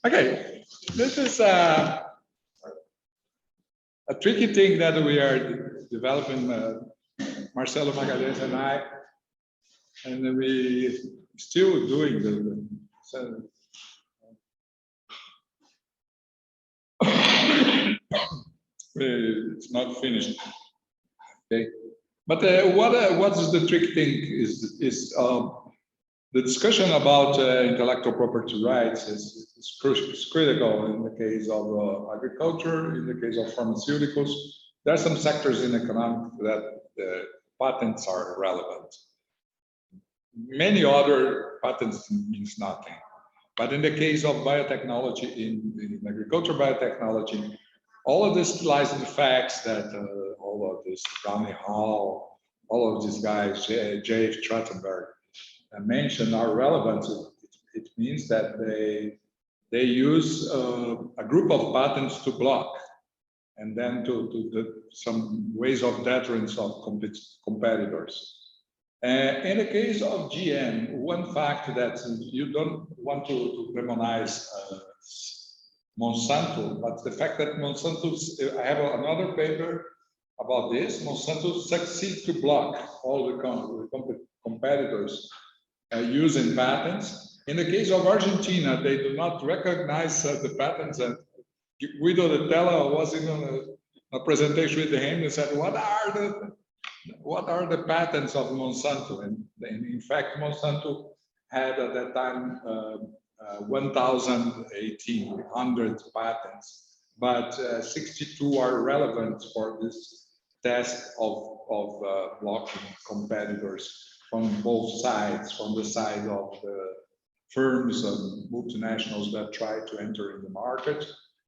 Okay, this is a tricky thing that we are developing, Marcelo Magalhães and I, and we still doing so it's not finished. Okay, but what is the trick thing is the discussion about intellectual property rights is critical in the case of agriculture, in the case of pharmaceuticals. There are some sectors in economics that patents are relevant. Many other patents means nothing. But in the case of biotechnology, in agriculture biotechnology, all of this lies in the facts that all of this Brownie Hall, all of these guys, J.F. Trachtenberg, mentioned are relevant. It means that they use a group of patents to block, and then to some ways of deterrence of competitors. In the case of GM, one fact that you don't want to demonize Monsanto, but the fact that Monsanto's, I have another paper about this, Monsanto succeeds to block all the competitors using patents. In the case of Argentina, they do not recognize the patents, and Guido de Tella was in a presentation with him and said, what are the patents of Monsanto? And in fact, Monsanto had at that time 1,800 patents, but 62 are relevant for this test of blocking competitors from both sides, from the side of the firms and multinationals that try to enter in the market,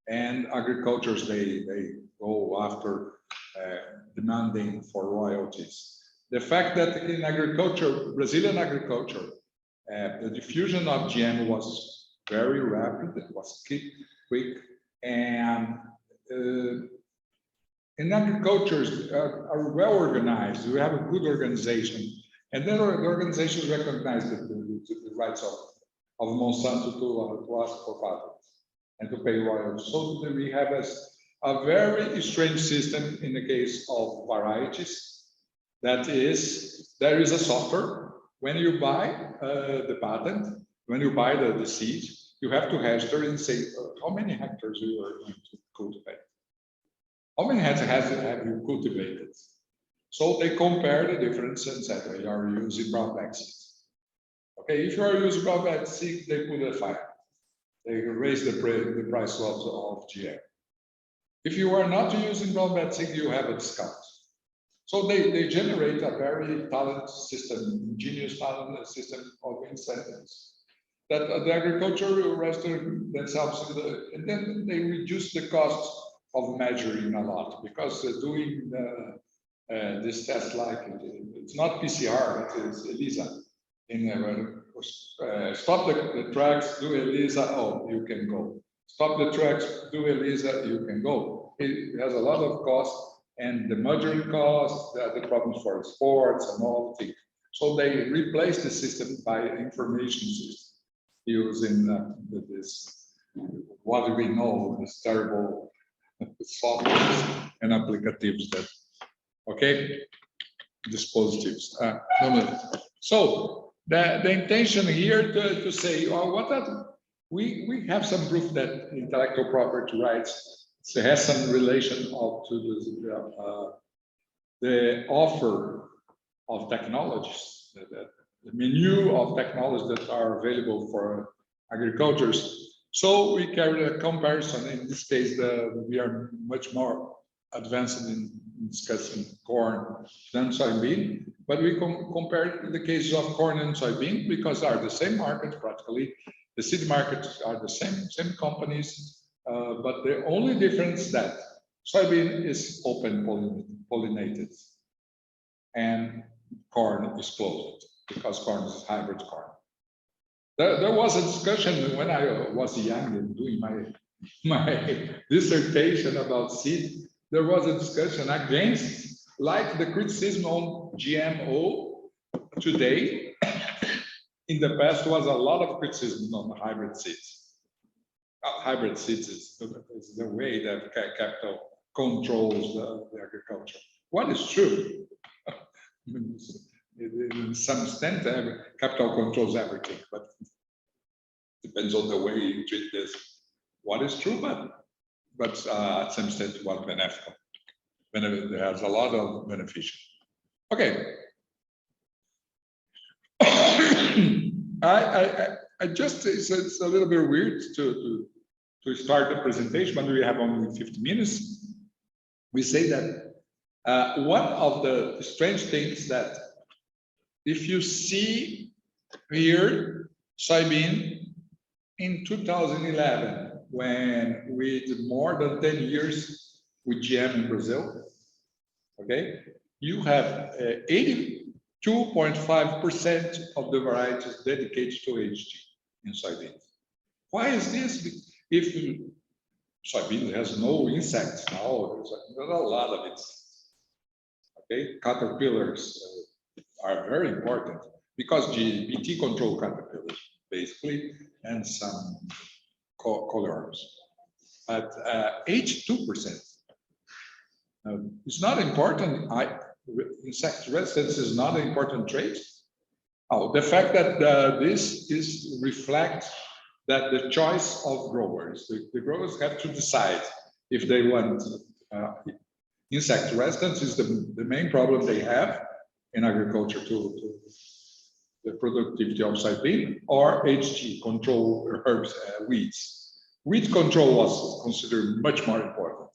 and agricultures, they go after demanding for royalties. The fact that in agriculture, Brazilian agriculture, the diffusion of GM was very rapid, it was quick, and in agriculture are well organized. We have a good organization, and then the organizations recognize the rights of Monsanto to ask for patents and to pay royalties. So we have a very strange system in the case of varieties. That is, there is a software. When you buy the patent, when you buy the seed, you have to register and say how many hectares you are going to cultivate. How many hectares have you cultivated? So they compare the difference and say, well, you are using brown bag seeds. Okay, if you are using brown bag seeds, they put a fine. They raise the price of GM. If you are not using brown bag seeds, you have a discount. So they generate a very talented system, ingenious talented system of incentives that the agriculture will register themselves, and then they reduce the cost of measuring a lot, because doing this test, like it's not PCR, it is ELISA. Stop the tracks, do ELISA, oh, you can go. Stop the tracks, do ELISA, you can go. It has a lot of cost, and the measuring costs, the problems for sports and all the things. So they replace the system by information system using this, what we know, this terrible softwares and applicatives that, okay, dispositives. So the intention here to say, oh, we have some proof that intellectual property rights has some relation to the offer of technologies, the menu of technologies that are available for agricultures. So we carry a comparison. In this case, we are much more advanced in discussing corn than soybean, but we compare the cases of corn and soybean because they are the same market practically. The seed markets are the same companies. But the only difference is that soybean is open pollinated and corn is closed, because corn is hybrid corn. There was a discussion when I was young and doing my dissertation about seed. There was a discussion against, like the criticism on GMO today. In the past was a lot of criticism on the hybrid seeds. hybrid cities is the way that capital controls the agriculture. What is true? In some extent, capital controls everything, but depends on the way you treat this. What is true, but at some extent, what beneficial. There has a lot of beneficial. Okay. I just, it's a little bit weird to start the presentation, but we have only 50 minutes. We say that one of the strange things that if you see here, soybean in 2011, when we did more than 10 years with GM in Brazil, okay, you have 82.5% of the varieties dedicated to HT in soybeans. Why is this? If soybean has no insects now, there's a lot of insects. Okay, caterpillars are very important because GBT control caterpillars basically, and some collards. But 82%. It's not important. Insect resistance is not an important trait. Oh, the fact that this is reflects that the choice of growers. The growers have to decide if they want insect resistance is the main problem they have in agriculture to the productivity of soybean, or HT, control herbs, weeds. Weed control was considered much more important.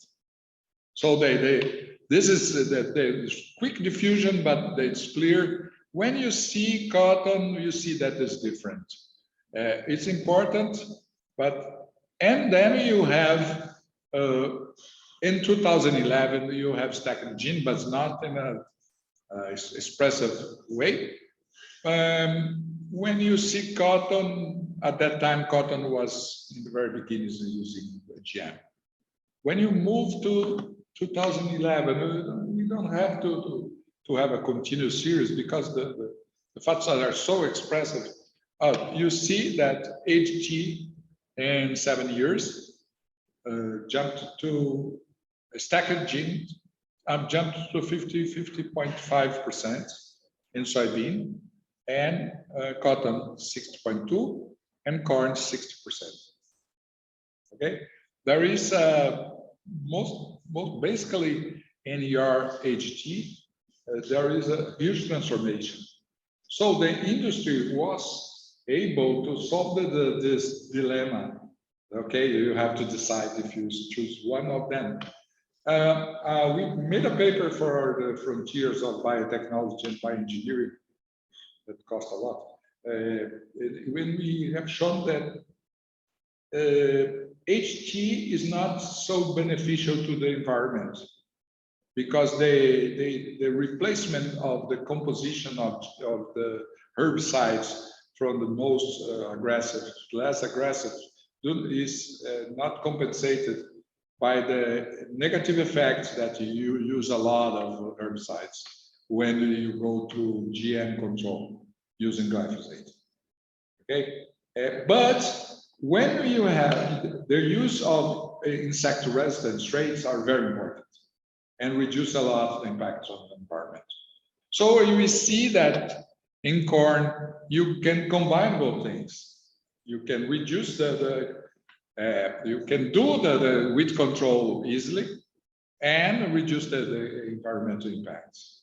So this is the quick diffusion, but it's clear. When you see cotton, you see that is different. It's important, and then you have, in 2011, you have stacked gene, but not in a expressive way. When you see cotton, at that time, cotton was in the very beginnings using GM. When you move to 2011, you don't have to have a continuous series because the fats are so expressive. You see that HT in 7 years jumped to a stacked gene, jumped to 50.5% in soybean, and cotton 60.2%, and corn 60%. Okay, there is most basically in your HT, there is a huge transformation. So the industry was able to solve this dilemma. Okay, you have to decide if you choose one of them. We made a paper for the frontiers of biotechnology and bioengineering that cost a lot. When we have shown that HT is not so beneficial to the environment because the replacement of the composition of the herbicides from the most aggressive to less aggressive is not compensated by the negative effects that you use a lot of herbicides when you go to GM control using glyphosate. Okay, but when you have the use of insect resistant traits are very important and reduce a lot of the impacts on the environment. So we see that in corn, you can combine both things. You can reduce you can do the weed control easily and reduce the environmental impacts.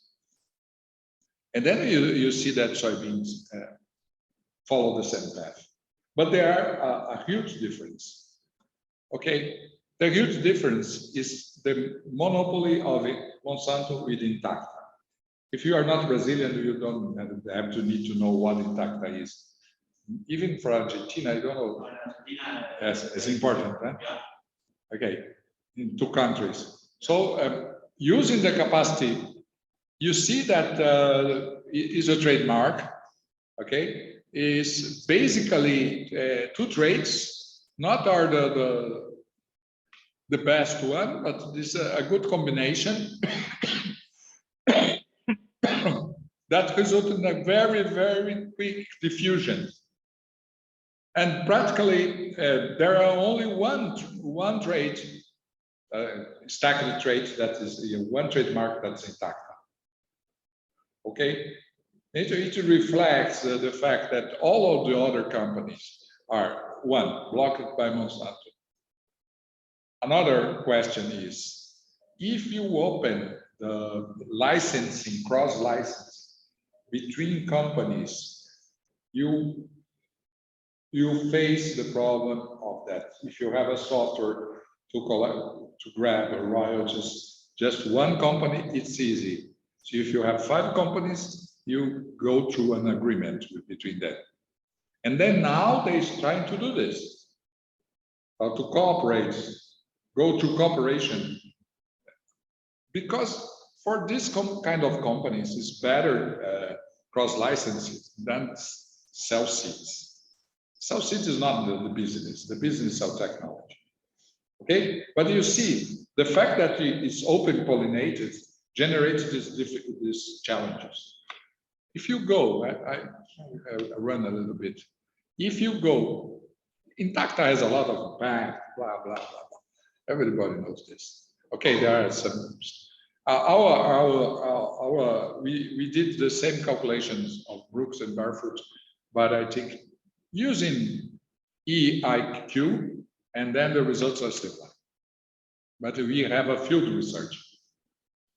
And then you see that soybeans follow the same path. But there are a huge difference. Okay, the huge difference is the monopoly of Monsanto with Intacta. If you are not Brazilian, you don't have to need to know what Intacta is. Even for Argentina, I don't know. Yes, it's important. Huh? Okay, in 2 countries. So using the capacity, you see that is a trademark. Okay, is basically 2 traits. Not are the best one, but this is a good combination that results in a very, very quick diffusion. And practically, there are only one trait, stacked trait, that is one trademark that's intact. Okay, it reflects the fact that all of the other companies are, one, blocked by Monsanto. Another question is, if you open the licensing, cross-license between companies, you face the problem of that. If you have a software to grab royalties, just one company, it's easy. So if you have 5 companies, you go through an agreement between them. And then now they're trying to do this, how to cooperate, go to cooperation. Because for this kind of companies, it's better cross-licensing than sell seeds. Sell seeds is not the business. The business is sell technology. Okay, but you see, the fact that it's open pollinated generates these challenges. If you go, I run a little bit. If you go, Intacta has a lot of impact, blah, blah, blah, blah. Everybody knows this. Okay, there are some, we did the same calculations of Brooks and Barefoot, but I think using EIQ, and then the results are similar. But we have a field research.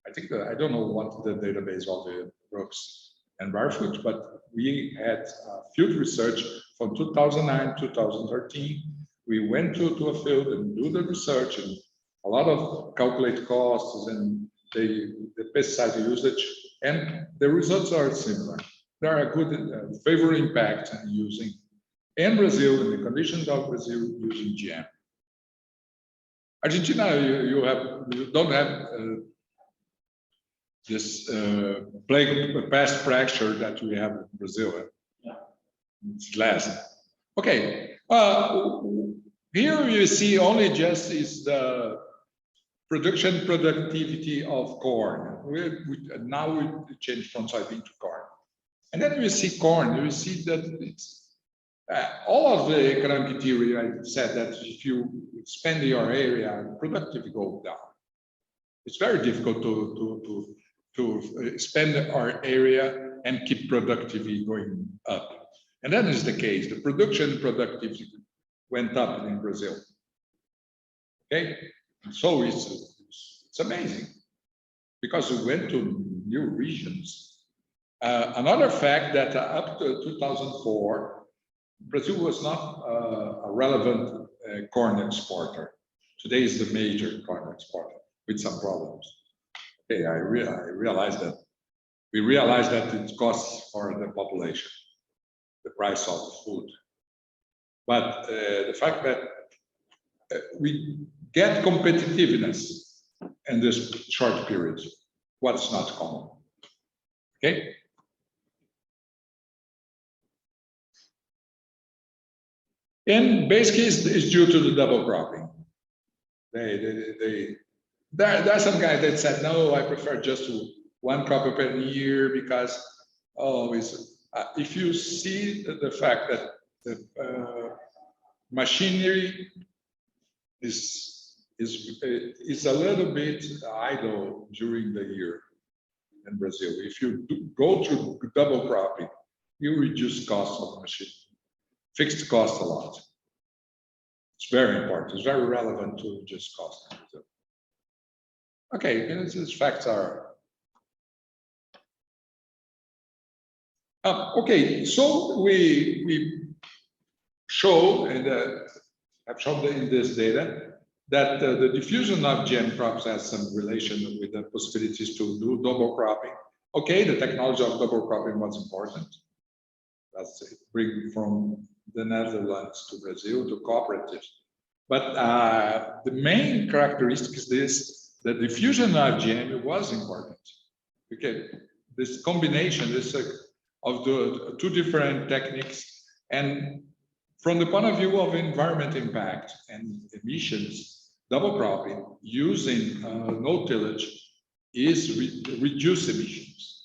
I think that, I don't know what the database of the Brooks and Barefoot, but we had field research from 2009, 2013. We went to a field and do the research, and a lot of calculate costs and the pesticide usage, and the results are similar. There are good favor impact using in Brazil, in the conditions of Brazil, using GM. Argentina, you don't have this pest pressure that we have in Brazil. Yeah. It's less. Okay. Here you see only just is the production productivity of corn. Now we change from soybean to corn. And then we see corn, you see that it's all of the economic theory. I said that if you expand your area, productivity goes down. It's very difficult to expand our area and keep productivity going up. And that is the case. The production productivity went up in Brazil. Okay, so it's amazing because we went to new regions. Another fact that up to 2004, Brazil was not a relevant corn exporter. Today is the major corn exporter with some problems. Okay, I realized that. We realized that it costs for the population, the price of food. But the fact that we get competitiveness in this short period, what's not common. Okay. And basically, it's due to the double cropping. There are some guys that said, no, I prefer just one crop per year because, if you see the fact that the machinery is a little bit idle during the year in Brazil. If you go through double cropping, you reduce cost of machine. Fixed cost a lot. It's very important. It's very relevant to just cost. Okay, and these facts are. Okay, so we show, and I've shown in this data, that the diffusion of GM crops has some relation with the possibilities to do double cropping. Okay, the technology of double cropping was important. That's it, bring from the Netherlands to Brazil to cooperatives. But the main characteristic is this: the diffusion of GM was important. Okay, this combination of the two different techniques, and from the point of view of environment impact and emissions, double cropping using no tillage is reduce emissions.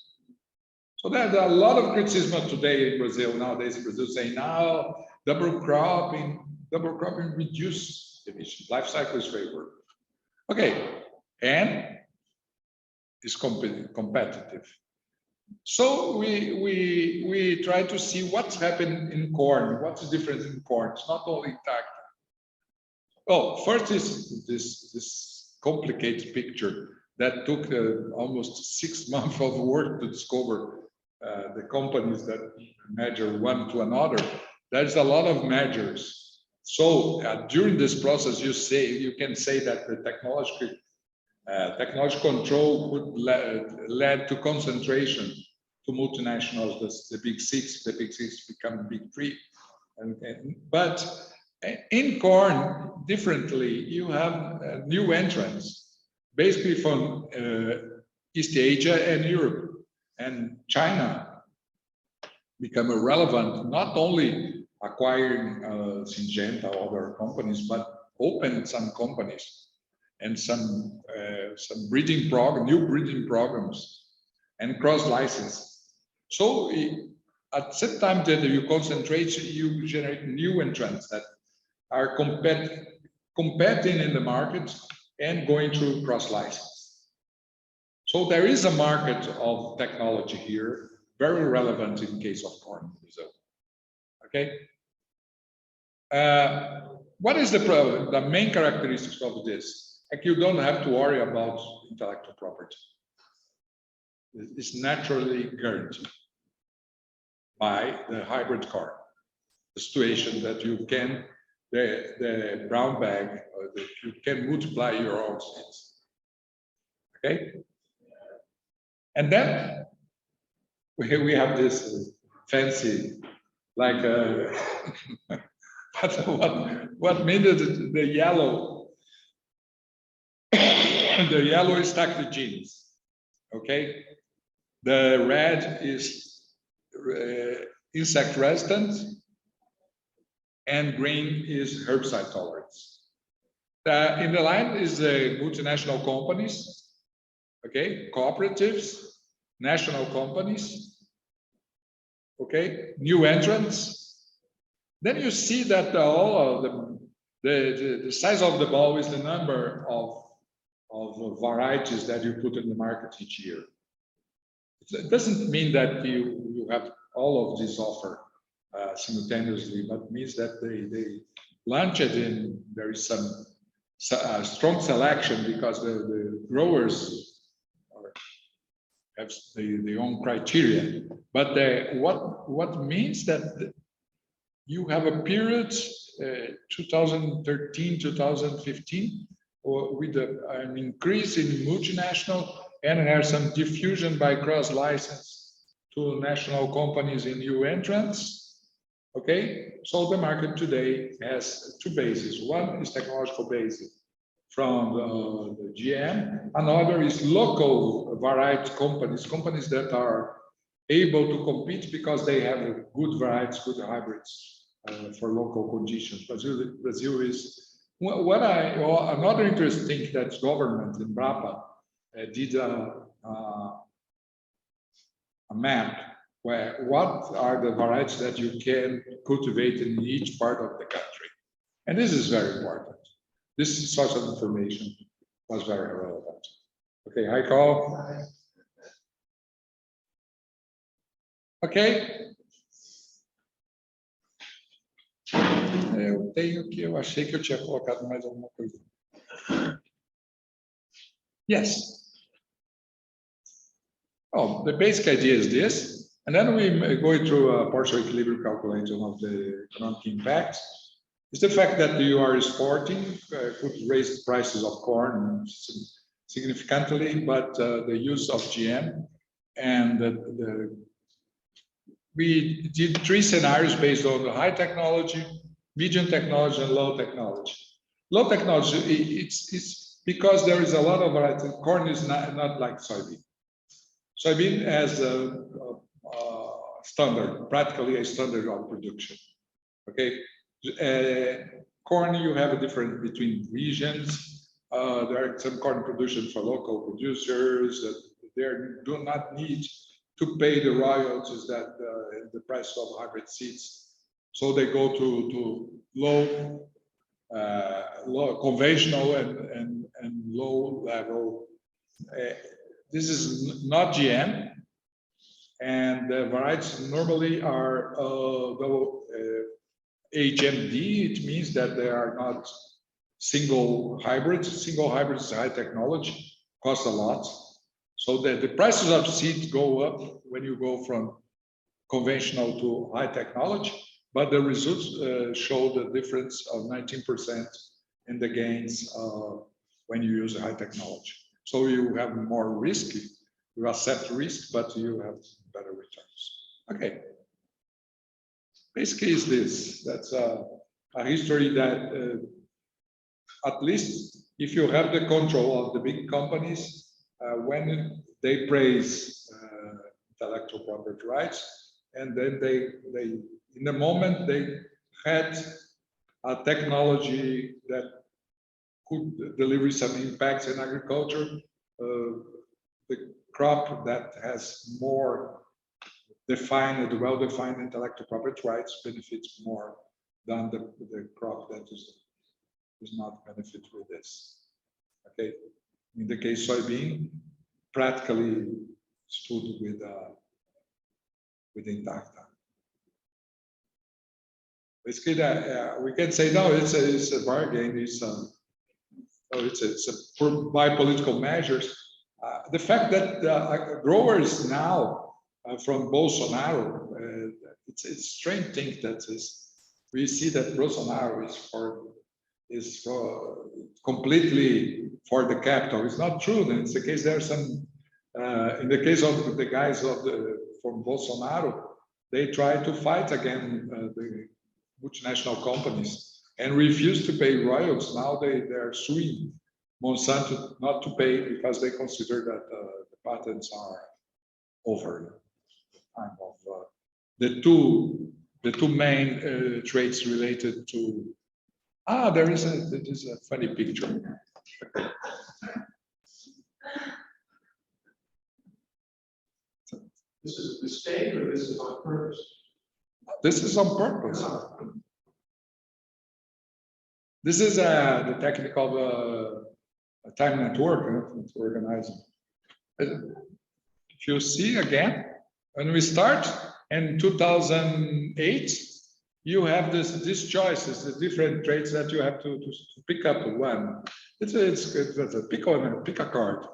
So there's a lot of criticism today in Brazil, nowadays in Brazil, saying, now double cropping reduce emission. Life cycle is favored. Okay, and is competitive. So we try to see what's happened in corn. What's the difference in corn? It's not only tactile. Oh, first is this complicated picture that took almost 6 months of work to discover the companies that measure one to another. There's a lot of measures. So during this process, you can say that the technology control would led to concentration to multinationals, the big six. The big six become big three, but in corn, differently, you have new entrants, basically from East Asia and Europe, and China become relevant, not only acquiring Syngenta or other companies, but open some companies and some breeding new breeding programs and cross license. So at the same time that you concentrate, you generate new entrants that are competing in the market and going through cross license. So there is a market of technology here, very relevant in case of corn. Okay. What is the main characteristics of this? Like, you don't have to worry about intellectual property. It's naturally guaranteed by the hybrid corn. The situation that you can, the brown bag, you can multiply your own seeds. Okay? And then we have this fancy, like, what made the yellow? The yellow is stacked genes. Okay? The red is insect resistant, and green is herbicide tolerance. In the line is the multinational companies, okay, cooperatives, national companies, okay, new entrants. Then you see that all of the size of the ball is the number of varieties that you put in the market each year. It doesn't mean that you have all of this offer simultaneously, but means that they launch it in, there is some strong selection because the growers have their own criteria. But what means that you have a period 2013, 2015, with an increase in multinational, and there's some diffusion by cross license to national companies in new entrants. Okay, so the market today has two bases. One is technological basis from the GM. Another is local variety companies that are able to compete because they have good varieties, good hybrids for local conditions. Brazil is another interesting thing that government in Brapa did a map where what are the varieties that you can cultivate in each part of the country. And this is very important. This sort of information was very relevant. Okay, hi, Carl. Ok. Eu achei que eu tinha colocado mais alguma coisa. Yes. Oh, the basic idea is this, and then we go through a partial equilibrium calculation of the economic impact. It's the fact that you are exporting could raise the prices of corn significantly, but the use of GM and we did 3 scenarios based on the high technology, medium technology, and low technology. Low technology, it's because there is a lot of variety. Corn is not like soybean. Soybean has a standard, practically a standard of production. Okay, corn, you have a difference between regions. There are some corn production for local producers that they do not need to pay the royalties that the price of hybrid seeds. So they go to low conventional and low level. This is not GM, and the varieties normally are HMD. It means that they are not single hybrids. Single hybrids is high technology, cost a lot. So the prices of seeds go up when you go from conventional to high technology, but the results show the difference of 19% in the gains when you use high technology. So you have more risk, you accept risk, but you have better returns. Okay. Basically is this. That's a history that at least if you have the control of the big companies, when they praise intellectual property rights, and then they in the moment they had a technology that could deliver some impacts in agriculture, the crop that has more defined, well-defined intellectual property rights benefits more than the crop that does not benefit with this. Okay, in the case soybean, practically stood with Intacta. Basically, that we can say no, it's a bargain. It's by political measures. The fact that growers now from Bolsonaro, it's a strange thing that is. We see that Bolsonaro is completely for the capital. It's not true. Then it's the case. There's some in the case of the guys from Bolsonaro, they try to fight against the multinational companies and refuse to pay royalties. Now they are suing Monsanto not to pay because they consider that the patents are over. Kind of the two main traits related to. There is a funny picture. This is a mistake, or this is on purpose? This is on purpose. This is the technical time network organizing. If you see again, when we start in 2008, you have these choices, the different traits that you have to pick up one. It's a pick a card.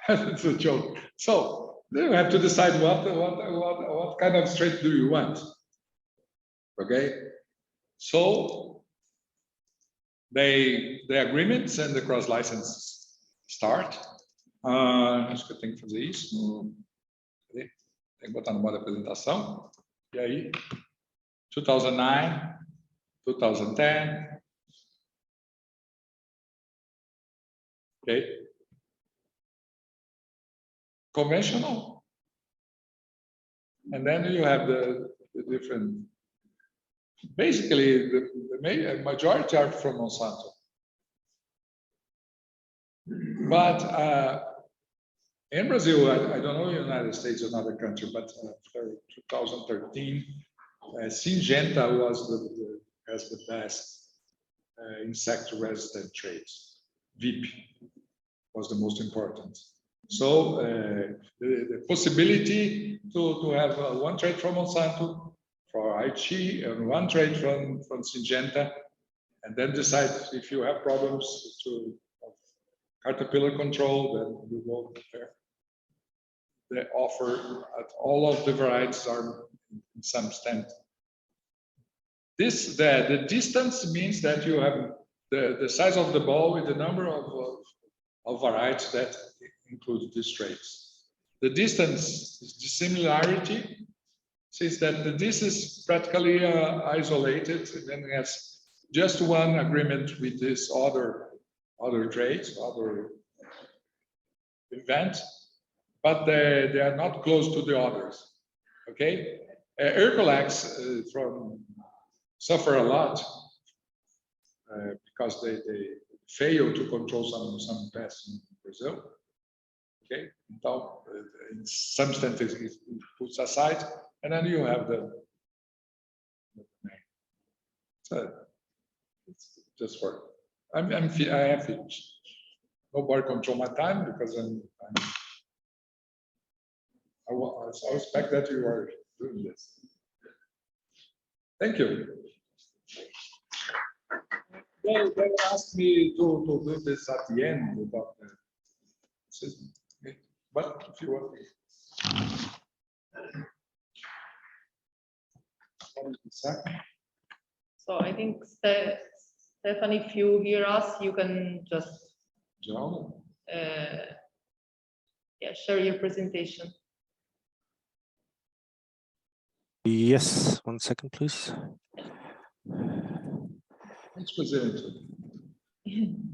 It's a joke. So you have to decide what kind of trait do you want. Okay. So the agreements and the cross licenses start. Acho que eu tenho que fazer isso. Tem que botar no modo apresentação. E aí, 2009, 2010. Okay. Conventional. And then you have the different. Basically, the majority are from Monsanto. But in Brazil, I don't know United States or another country, but after 2013, Syngenta has the best insect-resistant traits. VIP was the most important. So the possibility to have one trait from Monsanto for IG and one trait from Syngenta, and then decide if you have problems to caterpillar control, then you go there. The offer at all of the varieties are in some extent. The distance means that you have the size of the ball with the number of varieties that include these traits. The distance is the similarity, since that this is practically isolated, and then it has just one agreement with this other traits, other event, but they are not close to the others. Okay, Herculex suffer a lot because they fail to control some pests in Brazil. Okay, so in some extent it puts aside, and then you have So it's just for, I have to, nobody control my time because I expect that you are doing this. Thank you. They asked me to do this at the end about but if you want. So I think, Stefan, if you hear us, you can just yeah, share your presentation. Yes, 1 second, please. It's Brazilian.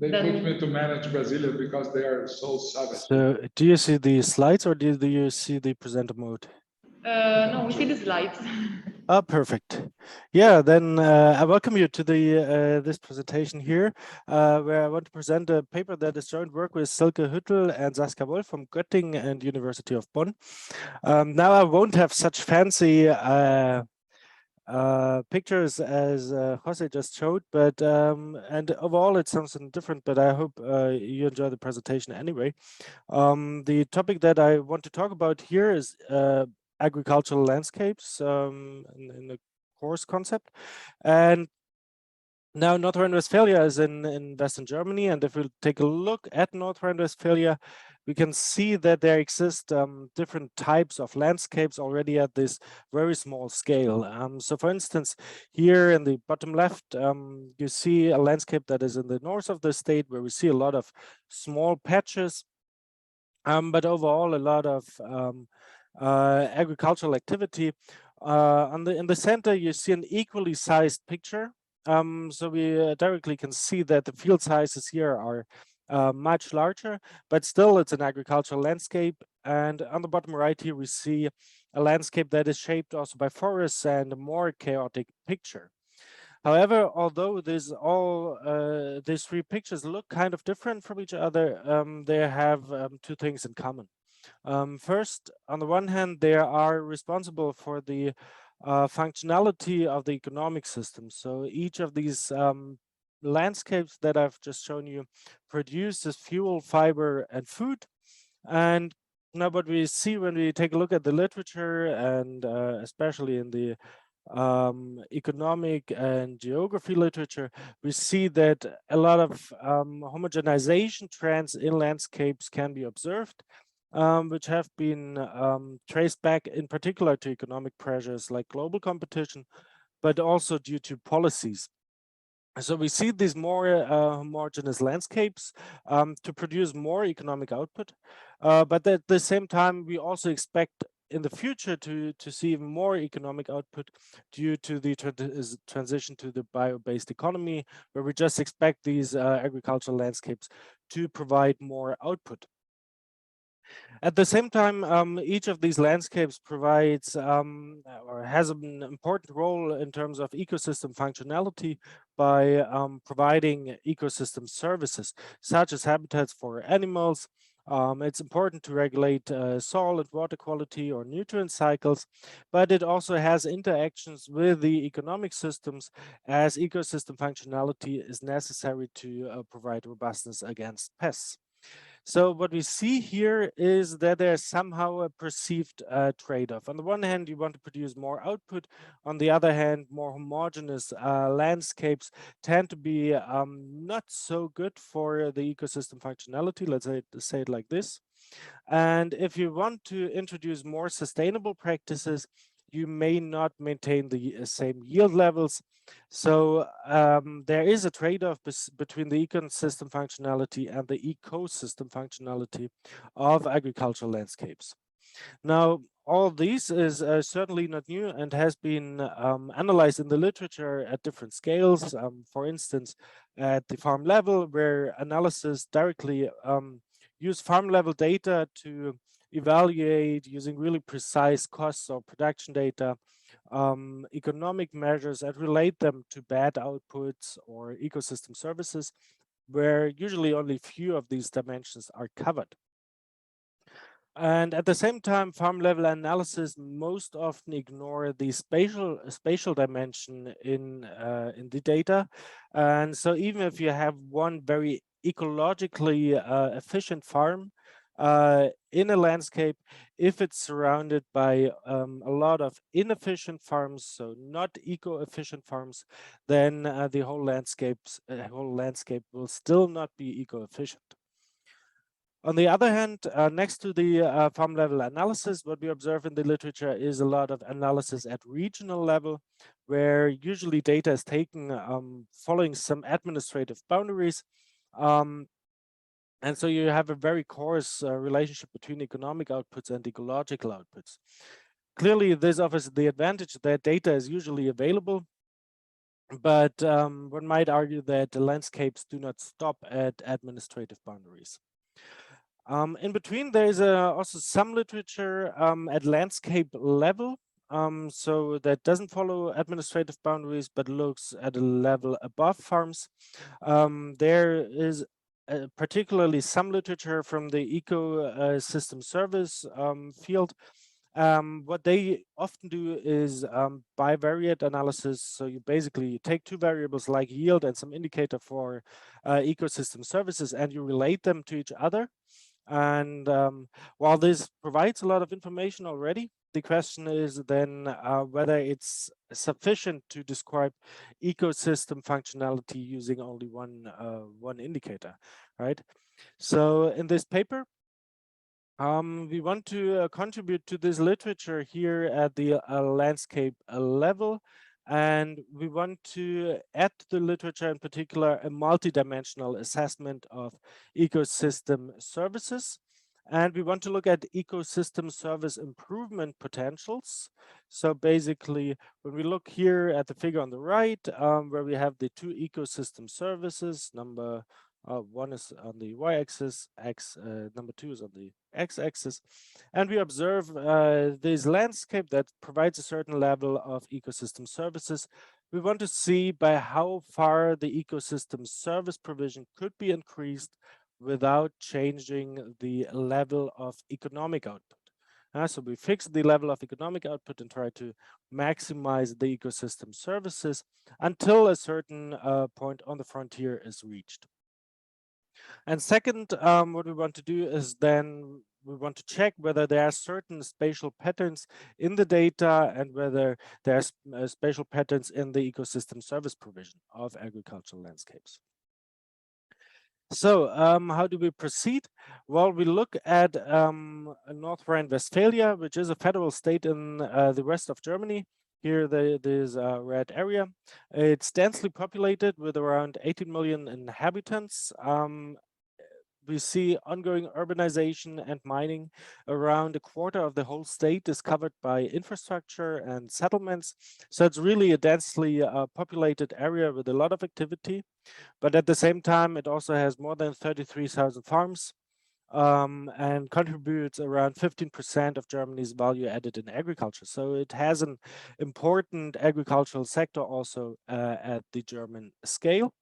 They put me to manage Brasilia because they are so savage. So, do you see the slides or do you see the presenter mode? No, we see the slides. Ah, perfect. Yeah, then I welcome you to the this presentation here, where I want to present a paper that is joint work with Silke Hüttel and Saskia Wolf from Göttingen and University of Bonn. Now I won't have such fancy pictures as Jose just showed, but and overall it's something different, but I hope you enjoy the presentation anyway. The topic that I want to talk about here is agricultural landscapes in the course concept. And now North Rhine-Westphalia is in Western Germany, and if we take a look at North Rhine-Westphalia, we can see that there exist different types of landscapes already at this very small scale. So for instance, here in the bottom left, you see a landscape that is in the north of the state where we see a lot of small patches, but overall a lot of agricultural activity. In the center, you see an equally sized picture. So we directly can see that the field sizes here are much larger, but still it's an agricultural landscape. And on the bottom right here, we see a landscape that is shaped also by forests and a more chaotic picture. However, although these three pictures look kind of different from each other, they have two things in common. First, on the one hand, they are responsible for the functionality of the economic system. So each of these landscapes that I've just shown you produces fuel, fiber, and food. And now what we see when we take a look at the literature, and especially in the economic and geography literature, we see that a lot of homogenization trends in landscapes can be observed, which have been traced back in particular to economic pressures like global competition, but also due to policies. So we see these more homogeneous landscapes to produce more economic output, but at the same time, we also expect in the future to see even more economic output due to the transition to the bio-based economy, where we just expect these agricultural landscapes to provide more output. At the same time, each of these landscapes provides or has an important role in terms of ecosystem functionality by providing ecosystem services, such as habitats for animals. It's important to regulate soil and water quality or nutrient cycles, but it also has interactions with the economic systems, as ecosystem functionality is necessary to provide robustness against pests. So what we see here is that there's somehow a perceived trade-off. On the one hand, you want to produce more output. On the other hand, more homogeneous landscapes tend to be not so good for the ecosystem functionality. Let's say it like this. And if you want to introduce more sustainable practices, you may not maintain the same yield levels. So there is a trade-off between the ecosystem functionality and the ecosystem functionality of agricultural landscapes. Now, all these is certainly not new and has been analyzed in the literature at different scales. For instance, at the farm level, where analysis directly use farm level data to evaluate using really precise costs or production data, economic measures, and relate them to bad outputs or ecosystem services, where usually only few of these dimensions are covered. And at the same time, farm level analysis most often ignore the spatial dimension in the data. And so even if you have one very ecologically efficient farm in a landscape, if it's surrounded by a lot of inefficient farms, so not eco-efficient farms, then the whole landscape will still not be eco-efficient. On the other hand, next to the farm level analysis, what we observe in the literature is a lot of analysis at regional level, where usually data is taken following some administrative boundaries. And so you have a very coarse relationship between economic outputs and ecological outputs. Clearly, this offers the advantage that data is usually available, but one might argue that the landscapes do not stop at administrative boundaries. In between, there is also some literature at landscape level, so that doesn't follow administrative boundaries, but looks at a level above farms. There is particularly some literature from the ecosystem service field. What they often do is bivariate analysis. So you basically take two variables like yield and some indicator for ecosystem services, and you relate them to each other. And while this provides a lot of information already, the question is then whether it's sufficient to describe ecosystem functionality using only one indicator, right? So in this paper, we want to contribute to this literature here at the landscape level. And we want to add to the literature in particular a multidimensional assessment of ecosystem services. And we want to look at ecosystem service improvement potentials. So basically, when we look here at the figure on the right, where we have the two ecosystem services, number one is on the y-axis, number two is on the x-axis, and we observe this landscape that provides a certain level of ecosystem services. We want to see by how far the ecosystem service provision could be increased without changing the level of economic output. So we fix the level of economic output and try to maximize the ecosystem services until a certain point on the frontier is reached. And second, what we want to do is then we want to check whether there are certain spatial patterns in the data and whether there are spatial patterns in the ecosystem service provision of agricultural landscapes. So how do we proceed? Well, we look at North Rhine-Westphalia, which is a federal state in the west of Germany. Here, there's a red area. It's densely populated with around 18 million inhabitants. We see ongoing urbanization and mining. Around a quarter of the whole state is covered by infrastructure and settlements. So it's really a densely populated area with a lot of activity. But at the same time, it also has more than 33,000 farms and contributes around 15% of Germany's value added in agriculture. So it has an important agricultural sector also at the German scale.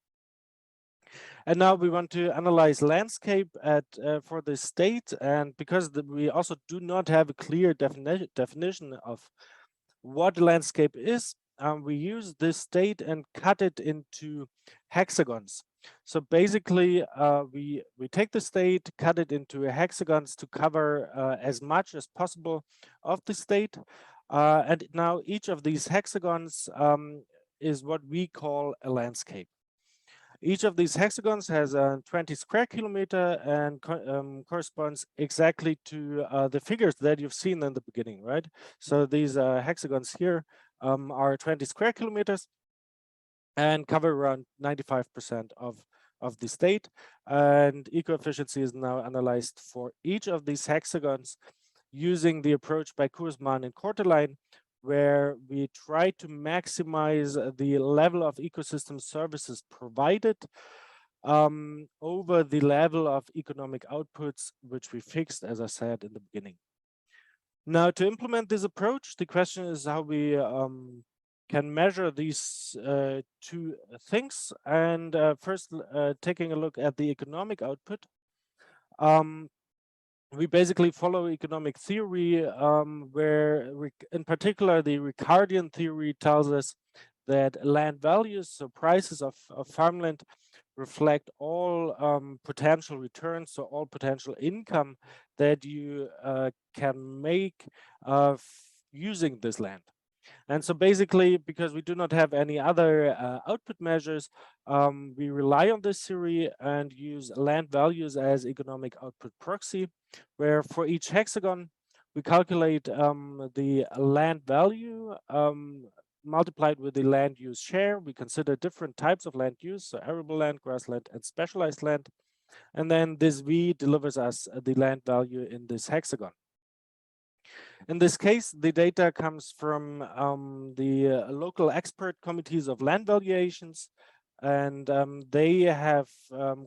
And now we want to analyze landscape for the state. And because we also do not have a clear definition of what landscape is, we use this state and cut it into hexagons. So basically, we take the state, cut it into hexagons to cover as much as possible of the state. And now each of these hexagons is what we call a landscape. Each of these hexagons has a 20 square kilometer and corresponds exactly to the figures that you've seen in the beginning, right? So these hexagons here are 20 square kilometers and cover around 95% of the state. And eco-efficiency is now analyzed for each of these hexagons using the approach by Kurzmann and Korteline, where we try to maximize the level of ecosystem services provided over the level of economic outputs, which we fixed, as I said in the beginning. Now, to implement this approach, the question is how we can measure these two things. And first, taking a look at the economic output. we basically follow economic theory, where in particular the Ricardian theory tells us that land values, so prices of farmland, reflect all potential returns, so all potential income that you can make using this land. And so basically, because we do not have any other output measures, we rely on this theory and use land values as economic output proxy, where for each hexagon, we calculate the land value multiplied with the land use share. We consider different types of land use, so arable land, grassland, and specialized land. And then this V delivers us the land value in this hexagon. In this case, the data comes from the local expert committees of land valuations, and they have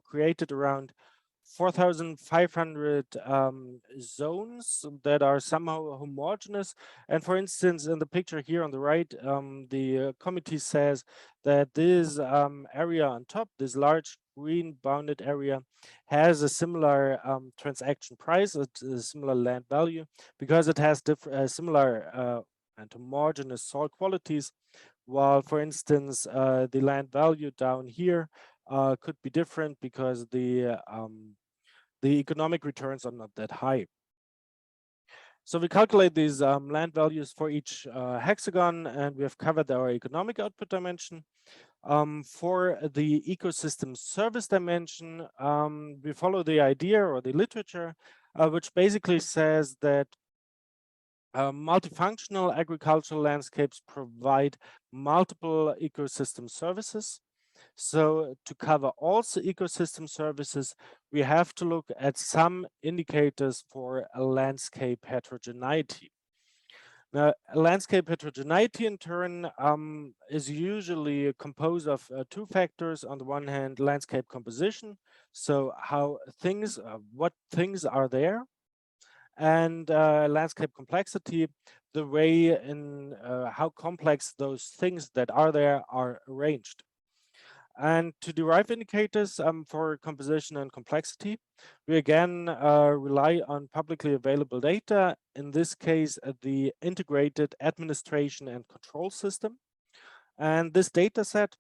created around 4,500 zones that are somehow homogeneous. And for instance, in the picture here on the right, the committee says that this area on top, this large green bounded area, has a similar transaction price, a similar land value, because it has similar and homogeneous soil qualities, while, for instance, the land value down here could be different because the economic returns are not that high. So we calculate these land values for each hexagon, and we have covered our economic output dimension. For the ecosystem service dimension, we follow the idea or the literature, which basically says that multifunctional agricultural landscapes provide multiple ecosystem services. So to cover also ecosystem services, we have to look at some indicators for a landscape heterogeneity. Now, landscape heterogeneity in turn is usually composed of two factors. On the one hand, landscape composition, so how things, what things are there, and landscape complexity, the way in how complex those things that are there are arranged. And to derive indicators for composition and complexity, we again rely on publicly available data, in this case, the integrated administration and control system. And this data set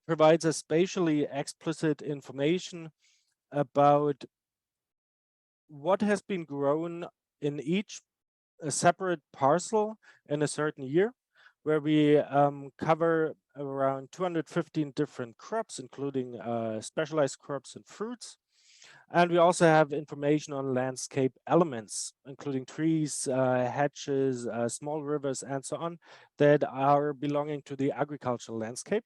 provides us spatially explicit information about what has been grown in each separate parcel in a certain year, where we cover around 215 different crops, including specialized crops and fruits. And we also have information on landscape elements, including trees, hedges, small rivers, and so on, that are belonging to the agricultural landscape.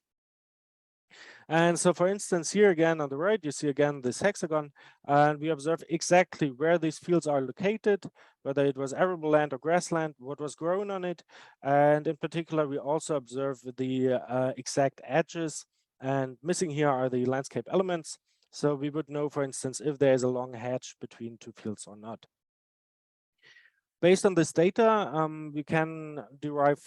And so, for instance, here again on the right, you see again this hexagon, and we observe exactly where these fields are located, whether it was arable land or grassland, what was grown on it. And in particular, we also observe the exact edges, and missing here are the landscape elements. So we would know, for instance, if there's a long hedge between two fields or not. Based on this data, we can derive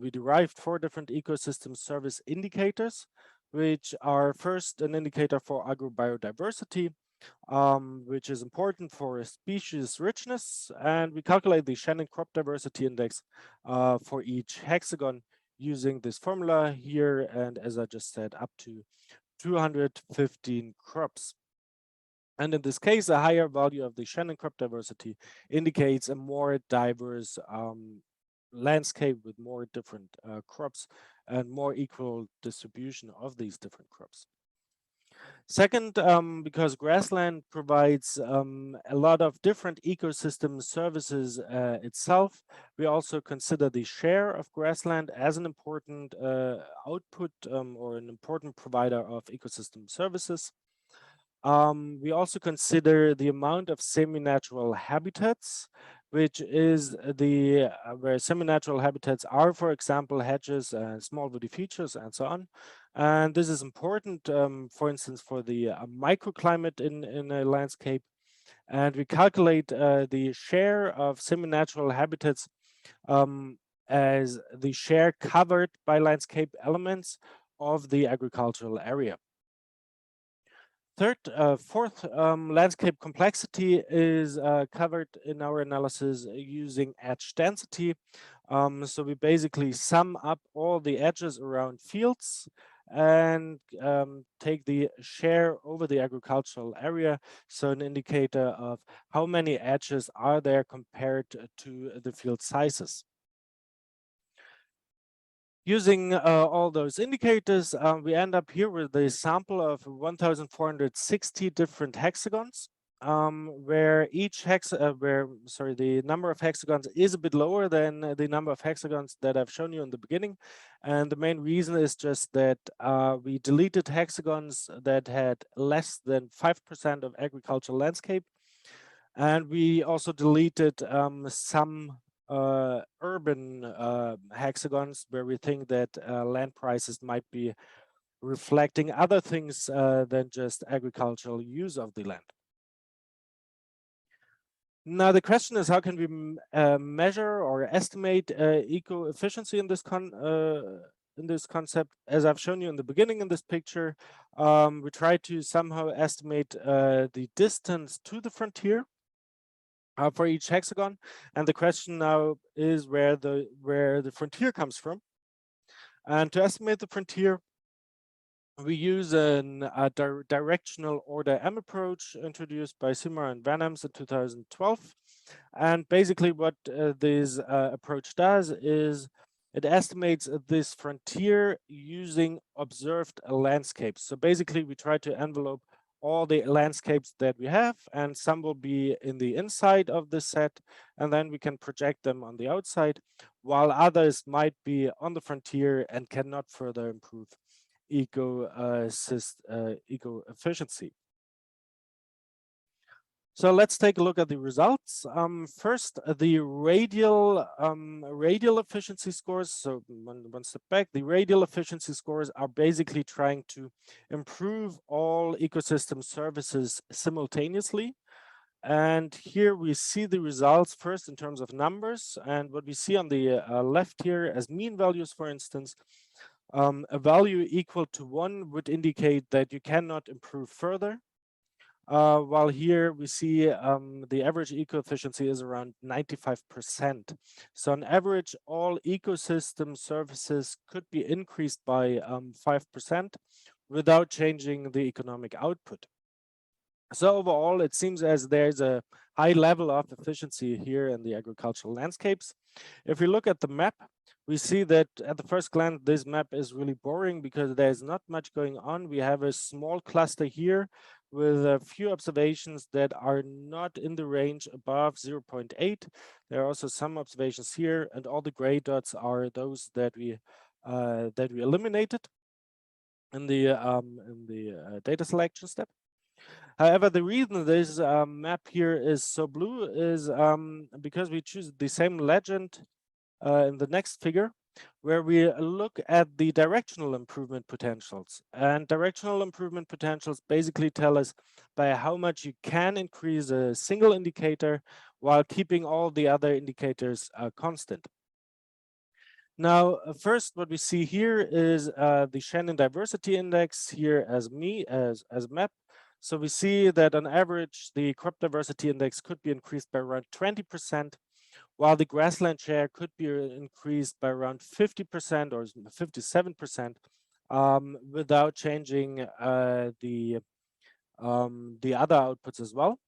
we derived four different ecosystem service indicators, which are first an indicator for agrobiodiversity, which is important for species richness. And we calculate the Shannon crop diversity index for each hexagon using this formula here. And as I just said, up to 215 crops. And in this case, a higher value of the Shannon crop diversity indicates a more diverse landscape with more different crops and more equal distribution of these different crops. Second, because grassland provides a lot of different ecosystem services itself, we also consider the share of grassland as an important output or an important provider of ecosystem services. We also consider the amount of semi-natural habitats, which is the where semi-natural habitats are, for example, hedges and small woody features and so on. And this is important, for instance, for the microclimate in a landscape. And we calculate the share of semi-natural habitats as the share covered by landscape elements of the agricultural area. Fourth, landscape complexity is covered in our analysis using edge density. So we basically sum up all the edges around fields and take the share over the agricultural area. So an indicator of how many edges are there compared to the field sizes. Using all those indicators, we end up here with a sample of 1,460 different hexagons, where the number of hexagons is a bit lower than the number of hexagons that I've shown you in the beginning. And the main reason is just that we deleted hexagons that had less than 5% of agricultural landscape. And we also deleted some urban hexagons where we think that land prices might be reflecting other things than just agricultural use of the land. Now the question is, how can we measure or estimate eco-efficiency in this concept? As I've shown you in the beginning in this picture, we try to somehow estimate the distance to the frontier for each hexagon, and the question now is where the frontier comes from. And to estimate the frontier, we use a directional order M approach introduced by Simar and Vanhams in 2012. And basically what this approach does is it estimates this frontier using observed landscapes. So basically we try to envelope all the landscapes that we have, and some will be in the inside of the set, and then we can project them on the outside, while others might be on the frontier and cannot further improve eco-efficiency. So let's take a look at the results. First, the radial efficiency scores. So one step back, the radial efficiency scores are basically trying to improve all ecosystem services simultaneously. And here we see the results first in terms of numbers. And what we see on the left here as mean values, for instance, a value equal to 1 would indicate that you cannot improve further. While here we see the average eco-efficiency is around 95%. So on average, all ecosystem services could be increased by 5% without changing the economic output. So overall, it seems as there's a high level of efficiency here in the agricultural landscapes. If we look at the map, we see that at the first glance, this map is really boring because there's not much going on. We have a small cluster here with a few observations that are not in the range above 0.8. There are also some observations here, and all the gray dots are those that we eliminated in the data selection step. However, the reason this map here is so blue is because we choose the same legend in the next figure, where we look at the directional improvement potentials. And directional improvement potentials basically tell us by how much you can increase a single indicator while keeping all the other indicators constant. Now, first, what we see here is the Shannon Diversity Index here as map. So we see that on average, the crop diversity index could be increased by around 20%, while the grassland share could be increased by around 50% or 57% without changing the other outputs as well.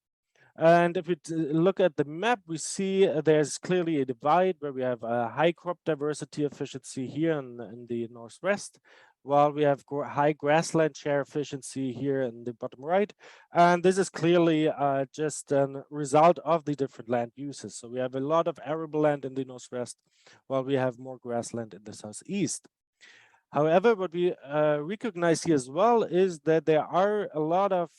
And if we look at the map, we see there's clearly a divide where we have a high crop diversity efficiency here in the northwest, while we have high grassland share efficiency here in the bottom right. And this is clearly just a result of the different land uses. So we have a lot of arable land in the northwest, while we have more grassland in the southeast. However, what we recognize here as well is that there are a lot of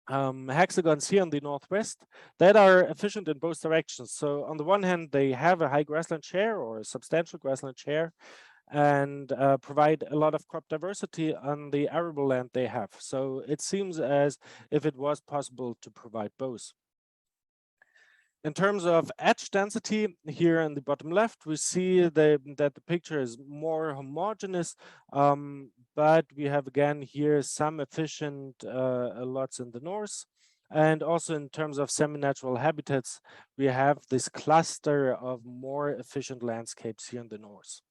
hexagons here in the northwest that are efficient in both directions. So on the one hand, they have a high grassland share or a substantial grassland share and provide a lot of crop diversity on the arable land they have. So it seems as if it was possible to provide both. In terms of edge density, here in the bottom left, we see that the picture is more homogeneous, but we have again here some efficient lots in the north. And also in terms of semi-natural habitats, we have this cluster of more efficient landscapes here in the north.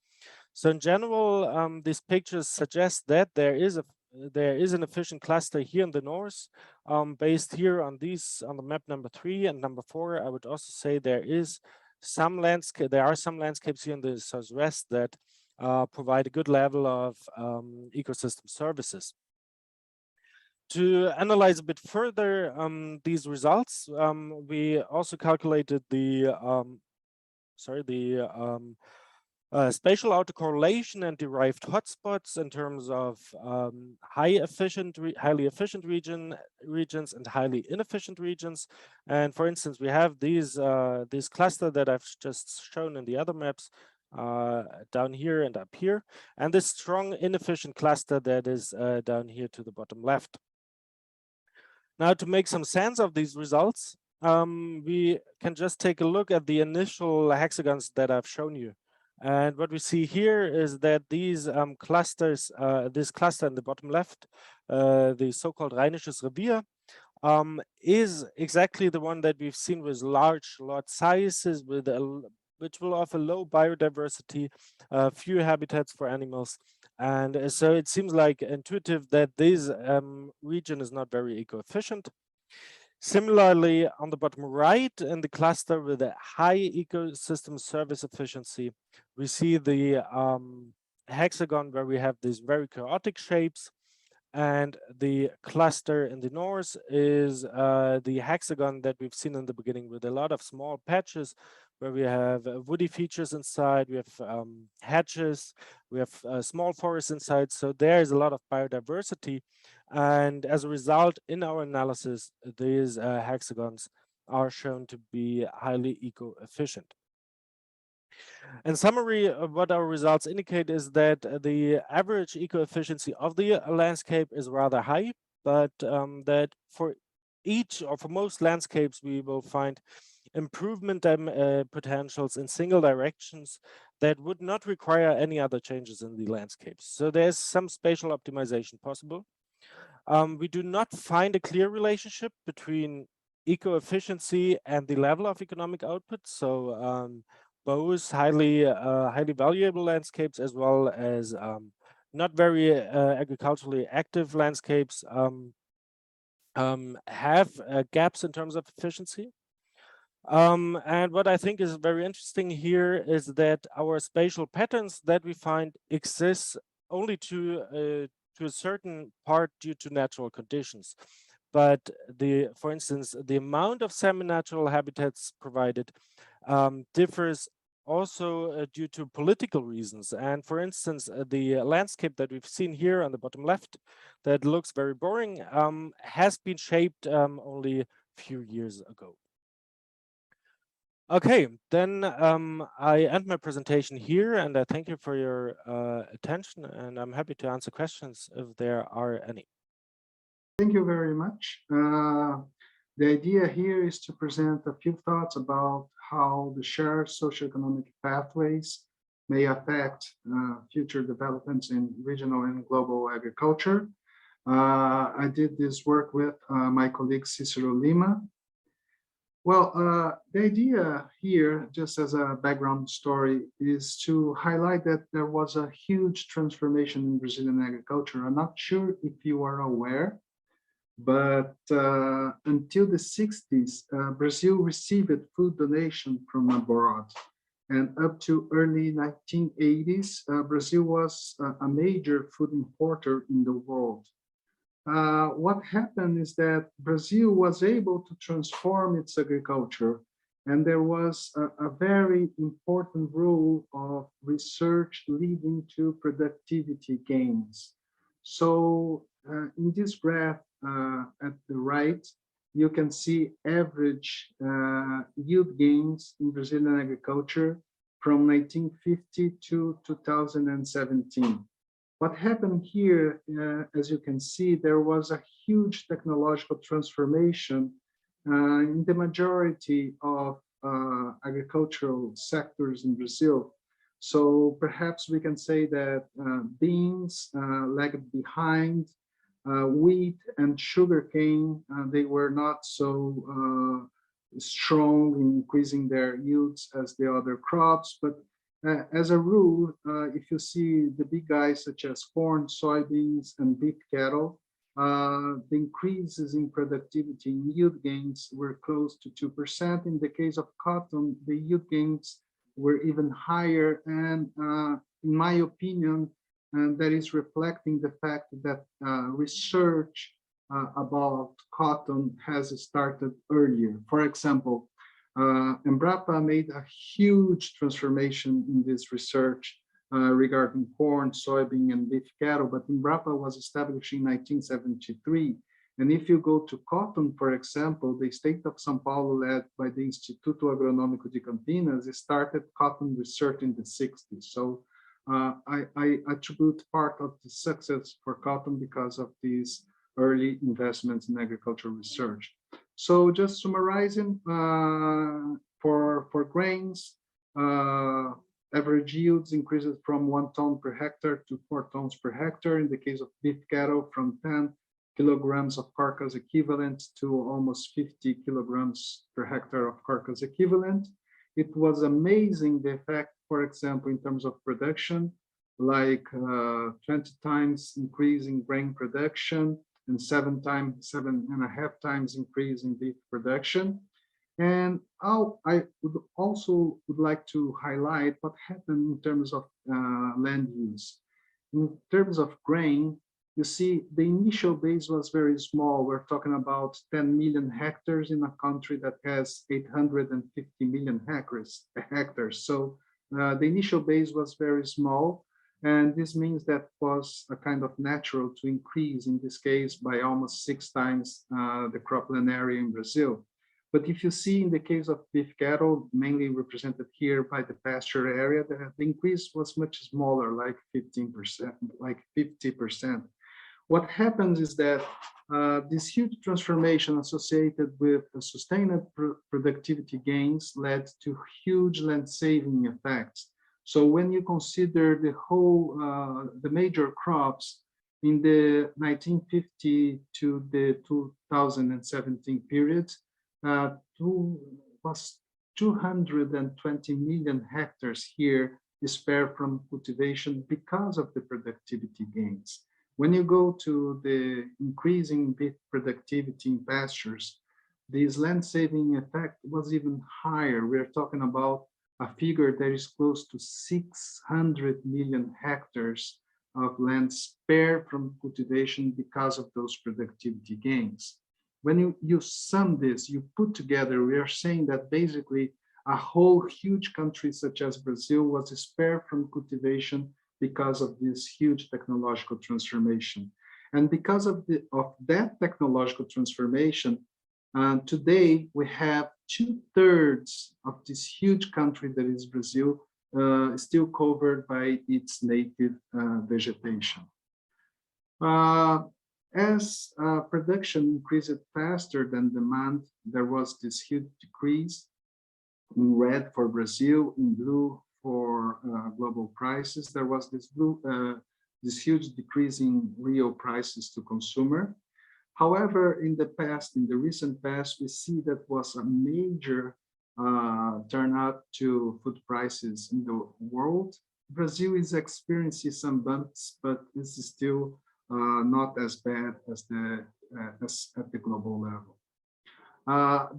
So in general, these pictures suggest that there is an efficient cluster here in the north, based here on the map number 3 and number 4. I would also say there are some landscapes here in the southwest that provide a good level of ecosystem services. To analyze a bit further these results, we also calculated the spatial autocorrelation and derived hotspots in terms of highly efficient regions and highly inefficient regions. And for instance, we have this cluster that I've just shown in the other maps down here and up here, and this strong inefficient cluster that is down here to the bottom left. Now, to make some sense of these results, we can just take a look at the initial hexagons that I've shown you. And what we see here is that these clusters, this cluster in the bottom left, the so-called Rheinisches Revier, is exactly the one that we've seen with large lot sizes, which will offer low biodiversity, few habitats for animals. And so it seems like intuitive that this region is not very eco-efficient. Similarly, on the bottom right, in the cluster with a high ecosystem service efficiency, we see the hexagon where we have these very chaotic shapes, and the cluster in the north is the hexagon that we've seen in the beginning with a lot of small patches where we have woody features inside, we have hedges, we have small forests inside. So there is a lot of biodiversity. And as a result, in our analysis, these hexagons are shown to be highly eco-efficient. In summary, what our results indicate is that the average eco-efficiency of the landscape is rather high, but that for each or for most landscapes, we will find improvement potentials in single directions that would not require any other changes in the landscapes. So there's some spatial optimization possible. We do not find a clear relationship between eco-efficiency and the level of economic output. So both highly valuable landscapes as well as not very agriculturally active landscapes have gaps in terms of efficiency. And what I think is very interesting here is that our spatial patterns that we find exist only to a certain part due to natural conditions. But for instance, the amount of semi-natural habitats provided differs also due to political reasons. And for instance, the landscape that we've seen here on the bottom left that looks very boring has been shaped only a few years ago. Okay, then I end my presentation here, and I thank you for your attention, and I'm happy to answer questions if there are any. Thank you very much. The idea here is to present a few thoughts about how the shared socioeconomic pathways may affect future developments in regional and global agriculture. I did this work with my colleague Cicero Lima. Well, the idea here, just as a background story, is to highlight that there was a huge transformation in Brazilian agriculture. I'm not sure if you are aware, but until the 60s, Brazil received food donation from abroad. And up to early 1980s, Brazil was a major food importer in the world. What happened is that Brazil was able to transform its agriculture, and there was a very important role of research leading to productivity gains. So in this graph at the right, you can see average yield gains in Brazilian agriculture from 1950 to 2017. What happened here, as you can see, there was a huge technological transformation in the majority of agricultural sectors in Brazil. So perhaps we can say that beans lagged behind, wheat and sugarcane, they were not so strong in increasing their yields as the other crops. But as a rule, if you see the big guys such as corn, soybeans, and beef cattle, the increases in productivity and yield gains were close to 2%. In the case of cotton, the yield gains were even higher. And in my opinion, that is reflecting the fact that research about cotton has started earlier. For example, Embrapa made a huge transformation in this research regarding corn, soybean, and beef cattle, but Embrapa was established in 1973. And if you go to cotton, for example, the state of São Paulo, led by the Instituto Agronômico de Campinas, started cotton research in the 60s. So I attribute part of the success for cotton because of these early investments in agricultural research. So just summarizing, for grains, average yields increased from 1 ton per hectare to 4 tons per hectare. In the case of beef cattle, from 10 kilograms of carcass equivalent to almost 50 kilograms per hectare of carcass equivalent. It was amazing the effect, for example, in terms of production, like 20 times increase in grain production and 7.5 times increase in beef production. And I would also like to highlight what happened in terms of land use. In terms of grain, you see the initial base was very small. We're talking about 10 million hectares in a country that has 850 million hectares. So the initial base was very small. And this means that was a kind of natural to increase, in this case, by almost 6 times the cropland area in Brazil. But if you see in the case of beef cattle, mainly represented here by the pasture area, the increase was much smaller, like 15%, like 50%. What happens is that this huge transformation associated with sustained productivity gains led to huge land saving effects. So when you consider the whole, the major crops in the 1950 to the 2017 period, was 220 million hectares here spared from cultivation because of the productivity gains. When you go to the increasing beef productivity in pastures, this land saving effect was even higher. We're talking about a figure that is close to 600 million hectares of land spared from cultivation because of those productivity gains. When you sum this, you put together, we are saying that basically a whole huge country such as Brazil was spared from cultivation because of this huge technological transformation. And because of that technological transformation, today we have 2/3 of this huge country that is Brazil still covered by its native vegetation. As production increased faster than demand, there was this huge decrease in red for Brazil, in blue for global prices. There was this huge decrease in real prices to consumer. However, in the recent past, we see that was a major turnout to food prices in the world. Brazil is experiencing some bumps, but this is still not as bad as at the global level.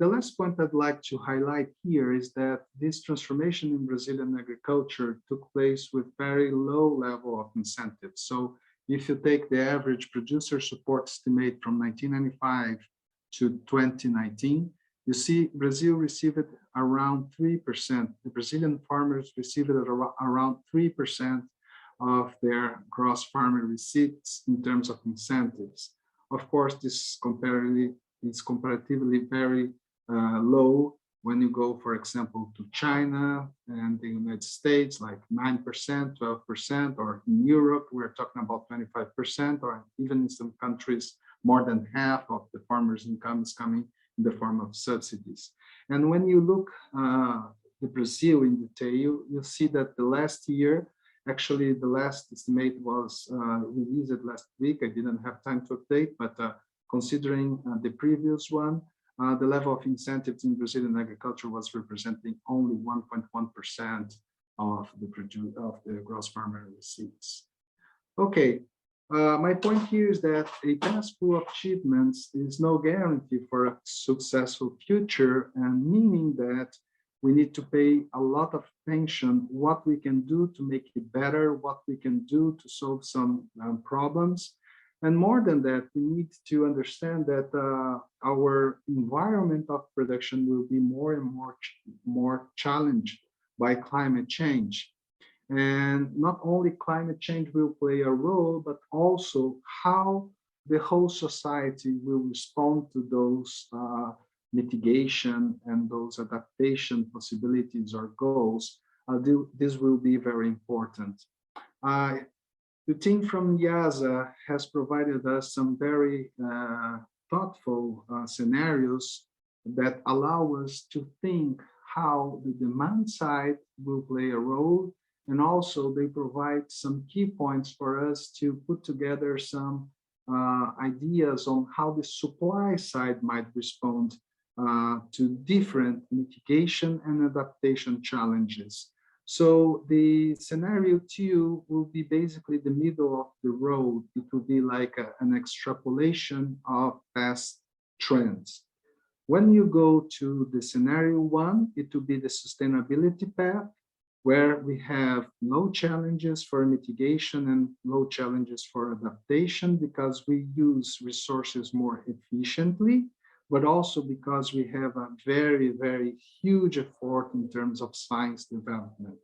The last point I'd like to highlight here is that this transformation in Brazilian agriculture took place with very low level of incentives. So if you take the average producer support estimate from 1995 to 2019, you see Brazil received around 3%. The Brazilian farmers received around 3% of their gross farmer receipts in terms of incentives. Of course, this is comparatively very low when you go, for example, to China and the United States, like 9%, 12%, or in Europe, we're talking about 25%, or even in some countries, more than half of the farmers' income is coming in the form of subsidies. And when you look the Brazil in detail, you see that the last year, actually the last estimate was released last week. I didn't have time to update, but considering the previous one, the level of incentives in Brazilian agriculture was representing only 1.1% of the gross farmer receipts. Okay, my point here is that a past pool of achievements is no guarantee for a successful future, and meaning that we need to pay a lot of attention what we can do to make it better, what we can do to solve some problems. And more than that, we need to understand that our environment of production will be more and more challenged by climate change. And not only climate change will play a role, but also how the whole society will respond to those mitigation and those adaptation possibilities or goals. This will be very important. The team from IASA has provided us some very thoughtful scenarios that allow us to think how the demand side will play a role, and also they provide some key points for us to put together some ideas on how the supply side might respond to different mitigation and adaptation challenges. So the scenario 2 will be basically the middle of the road. It will be like an extrapolation of past trends. When you go to the scenario 1, it will be the sustainability path, where we have low challenges for mitigation and low challenges for adaptation, because we use resources more efficiently, but also because we have a very, very huge effort in terms of science development.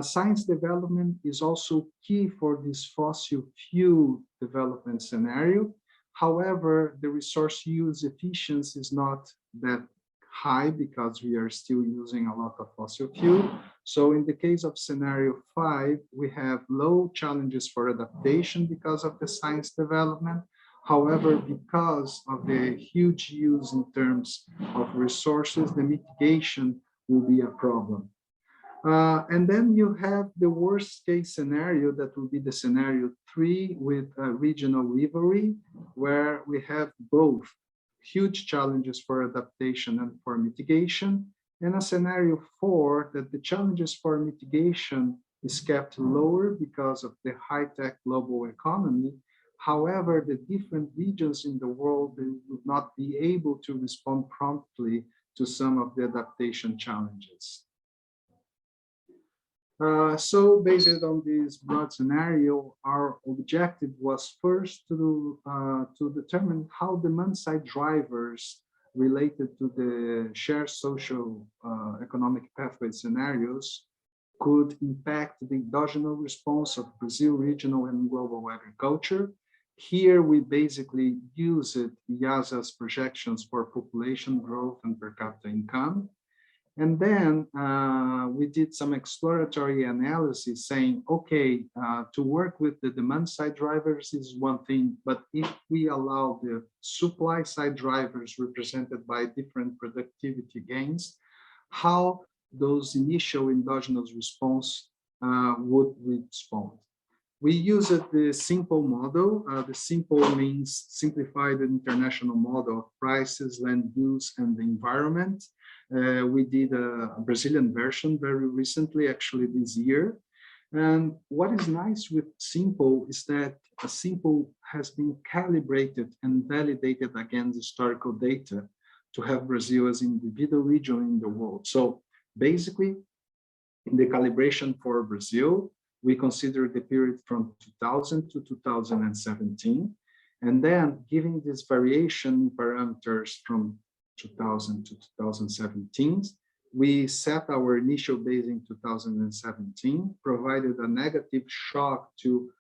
Science development is also key for this fossil fuel development scenario. However, the resource use efficiency is not that high because we are still using a lot of fossil fuel. So in the case of scenario 5, we have low challenges for adaptation because of the science development. However, because of the huge use in terms of resources, the mitigation will be a problem. And then you have the worst case scenario, that will be the scenario 3 with regional rivalry, where we have both huge challenges for adaptation and for mitigation, and a scenario 4 that the challenges for mitigation is kept lower because of the high-tech global economy. However, the different regions in the world, they would not be able to respond promptly to some of the adaptation challenges. So based on this broad scenario, our objective was first to determine how demand-side drivers related to the shared social economic pathway scenarios could impact the endogenous response of Brazil regional and global agriculture. Here, we basically used IASA's projections for population growth and per capita income. And then we did some exploratory analysis saying, okay, to work with the demand side drivers is one thing, but if we allow the supply side drivers represented by different productivity gains, how those initial endogenous response would respond. We used the simple model. The simple means simplified international model of prices, land use, and the environment. We did a Brazilian version very recently, actually this year. And what is nice with simple is that a simple has been calibrated and validated against historical data to have Brazil as individual region in the world. So basically, in the calibration for Brazil, we consider the period from 2000 to 2017. And then giving this variation parameters from 2000 to 2017, we set our initial base in 2017, provided a negative shock to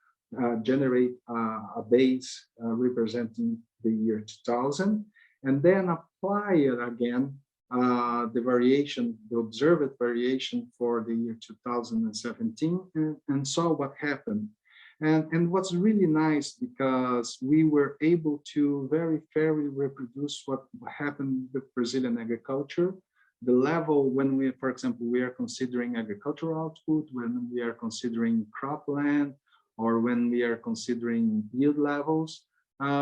generate a base representing the year 2000, and then apply it again the variation, the observed variation for the year 2017, and saw what happened. And what's really nice, because we were able to very fairly reproduce what happened with Brazilian agriculture. The level when we, for example, we are considering agricultural output, when we are considering cropland, or when we are considering yield levels,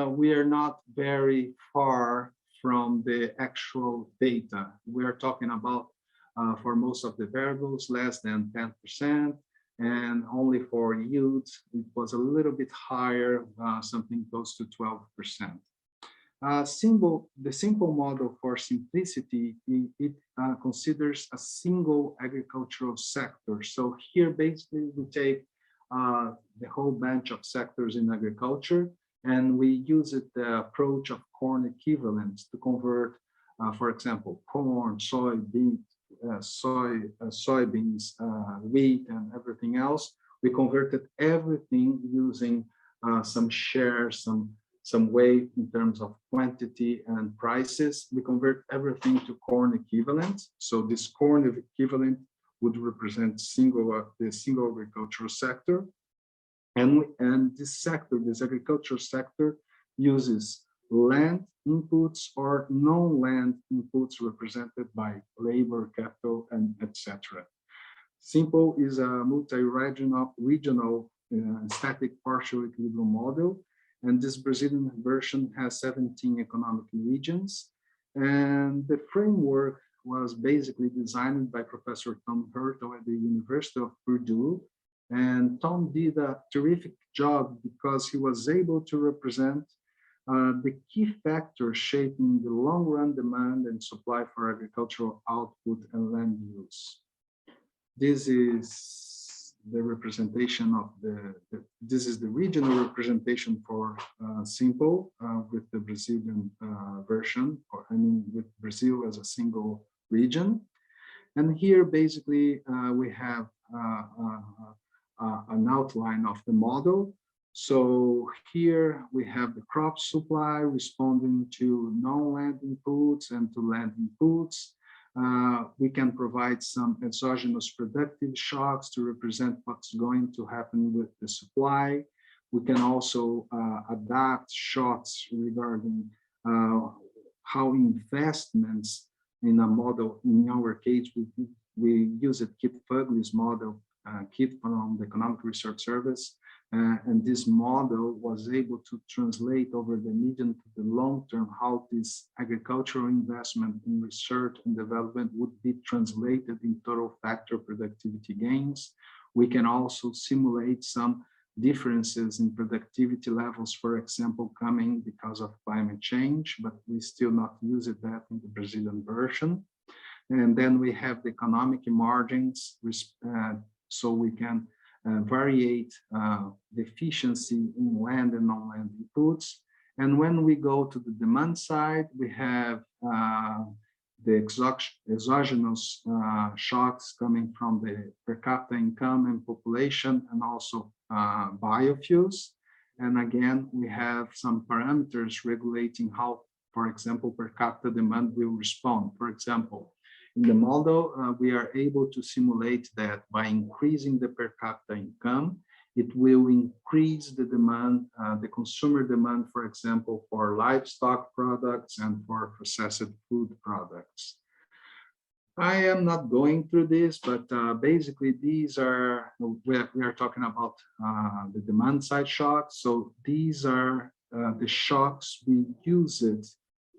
we are not very far from the actual data. We are talking about, for most of the variables, less than 10%. And only for yields, it was a little bit higher, something close to 12%. The simple model for simplicity, it considers a single agricultural sector. So here, basically, we take the whole bunch of sectors in agriculture, and we use the approach of corn equivalents to convert, for example, corn, soybeans, wheat, and everything else. We converted everything using some shares, some weight in terms of quantity and prices. We convert everything to corn equivalent. So this corn equivalent would represent the single agricultural sector. And this agricultural sector uses land inputs or non-land inputs represented by labor, capital, and etc. Simple is a multi-regional static partial equilibrium model, and this Brazilian version has 17 economic regions. And the framework was basically designed by Professor Tom Hurtel at the University of Purdue. And Tom did a terrific job because he was able to represent the key factors shaping the long-run demand and supply for agricultural output and land use. This is the representation of this is the regional representation for Simple with the Brazilian version, or I mean with Brazil as a single region. And here basically we have an outline of the model. So here we have the crop supply responding to non-land inputs and to land inputs. We can provide some exogenous productive shocks to represent what's going to happen with the supply. We can also adapt shocks regarding how investments in a model, in our case, we use Kit Fugly's model, Kit from the Economic Research Service. And this model was able to translate over the medium to the long term how this agricultural investment in research and development would be translated in total factor productivity gains. We can also simulate some differences in productivity levels, for example, coming because of climate change, but we still not use that in the Brazilian version. And then we have the economic margins, so we can variate the efficiency in land and non-land inputs. And when we go to the demand side, we have the exogenous shocks coming from the per capita income and population, and also biofuels. And again, we have some parameters regulating how, for example, per capita demand will respond. For example, in the model, we are able to simulate that by increasing the per capita income, it will increase the demand, the consumer demand, for example, for livestock products and for processed food products. I am not going through this, but basically these are, we are talking about the demand side shocks. So these are the shocks we use it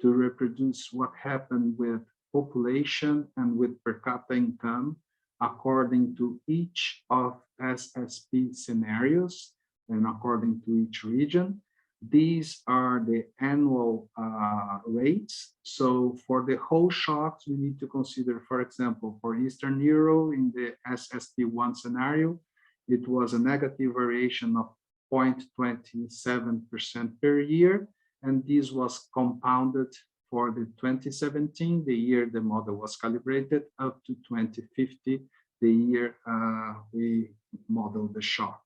to reproduce what happened with population and with per capita income according to each of SSP scenarios and according to each region. These are the annual rates. So for the whole shocks, we need to consider, for example, for Eastern Euro in the SSP1 scenario, it was a negative variation of 0.27% per year, and this was compounded for the 2017, the year the model was calibrated, up to 2050, the year we modeled the shock.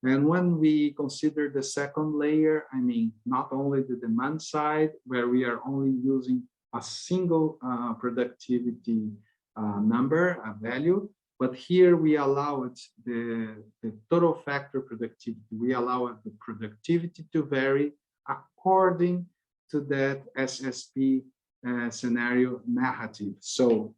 And when we consider the second layer, I mean, not only the demand side, where we are only using a single productivity number, a value, But here we allow it the total factor productivity. We allow the productivity to vary according to that SSP scenario narrative. So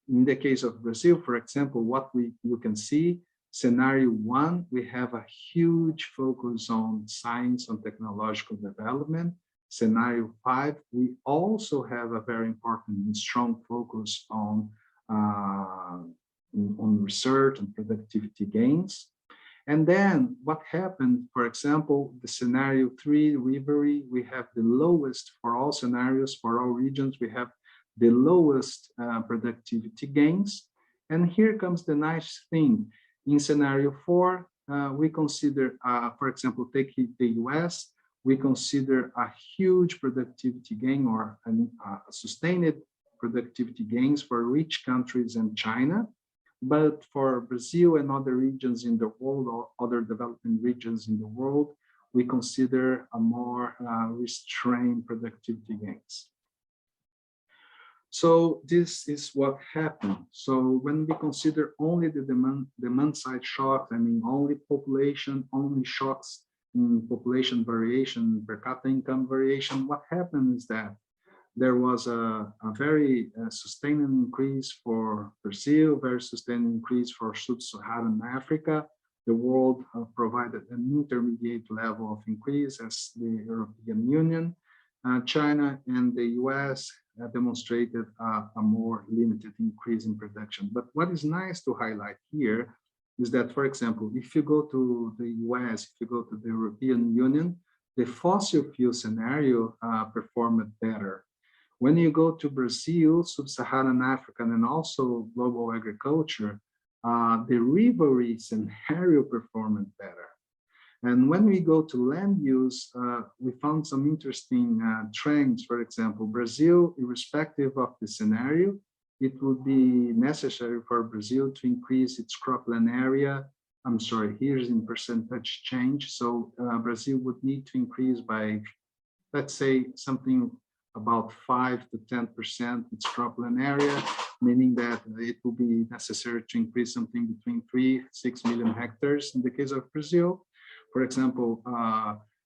in the case of Brazil, for example, what you can see, scenario 1, we have a huge focus on science and technological development. Scenario 5, we also have a very important and strong focus on research and productivity gains. And then what happened, for example, the scenario 3, Ribery, we have the lowest for all scenarios, for all regions, we have the lowest productivity gains. And here comes the nice thing. In scenario 4, we consider, for example, take the US, we consider a huge productivity gain or a sustained productivity gains for rich countries and China. But for Brazil and other regions in the world or other developing regions in the world, we consider a more restrained productivity gains. So this is what happened. So when we consider only the demand side shocks, I mean only population, only shocks in population variation, per capita income variation, what happened is that there was a very sustained increase for Brazil, very sustained increase for sub-Saharan Africa. The world provided an intermediate level of increase as the European Union. China and the US demonstrated a more limited increase in production. But what is nice to highlight here is that, for example, if you go to the US, if you go to the European Union, the fossil fuel scenario performed better. When you go to Brazil, sub-Saharan Africa, and also global agriculture, the rivery scenario performed better. And when we go to land use, we found some interesting trends. For example, Brazil, irrespective of the scenario, it would be necessary for Brazil to increase its cropland area. I'm sorry, here's in percentage change. So Brazil would need to increase by, let's say, something about 5 to 10% its cropland area, meaning that it will be necessary to increase something between 3-6 million hectares in the case of Brazil. For example,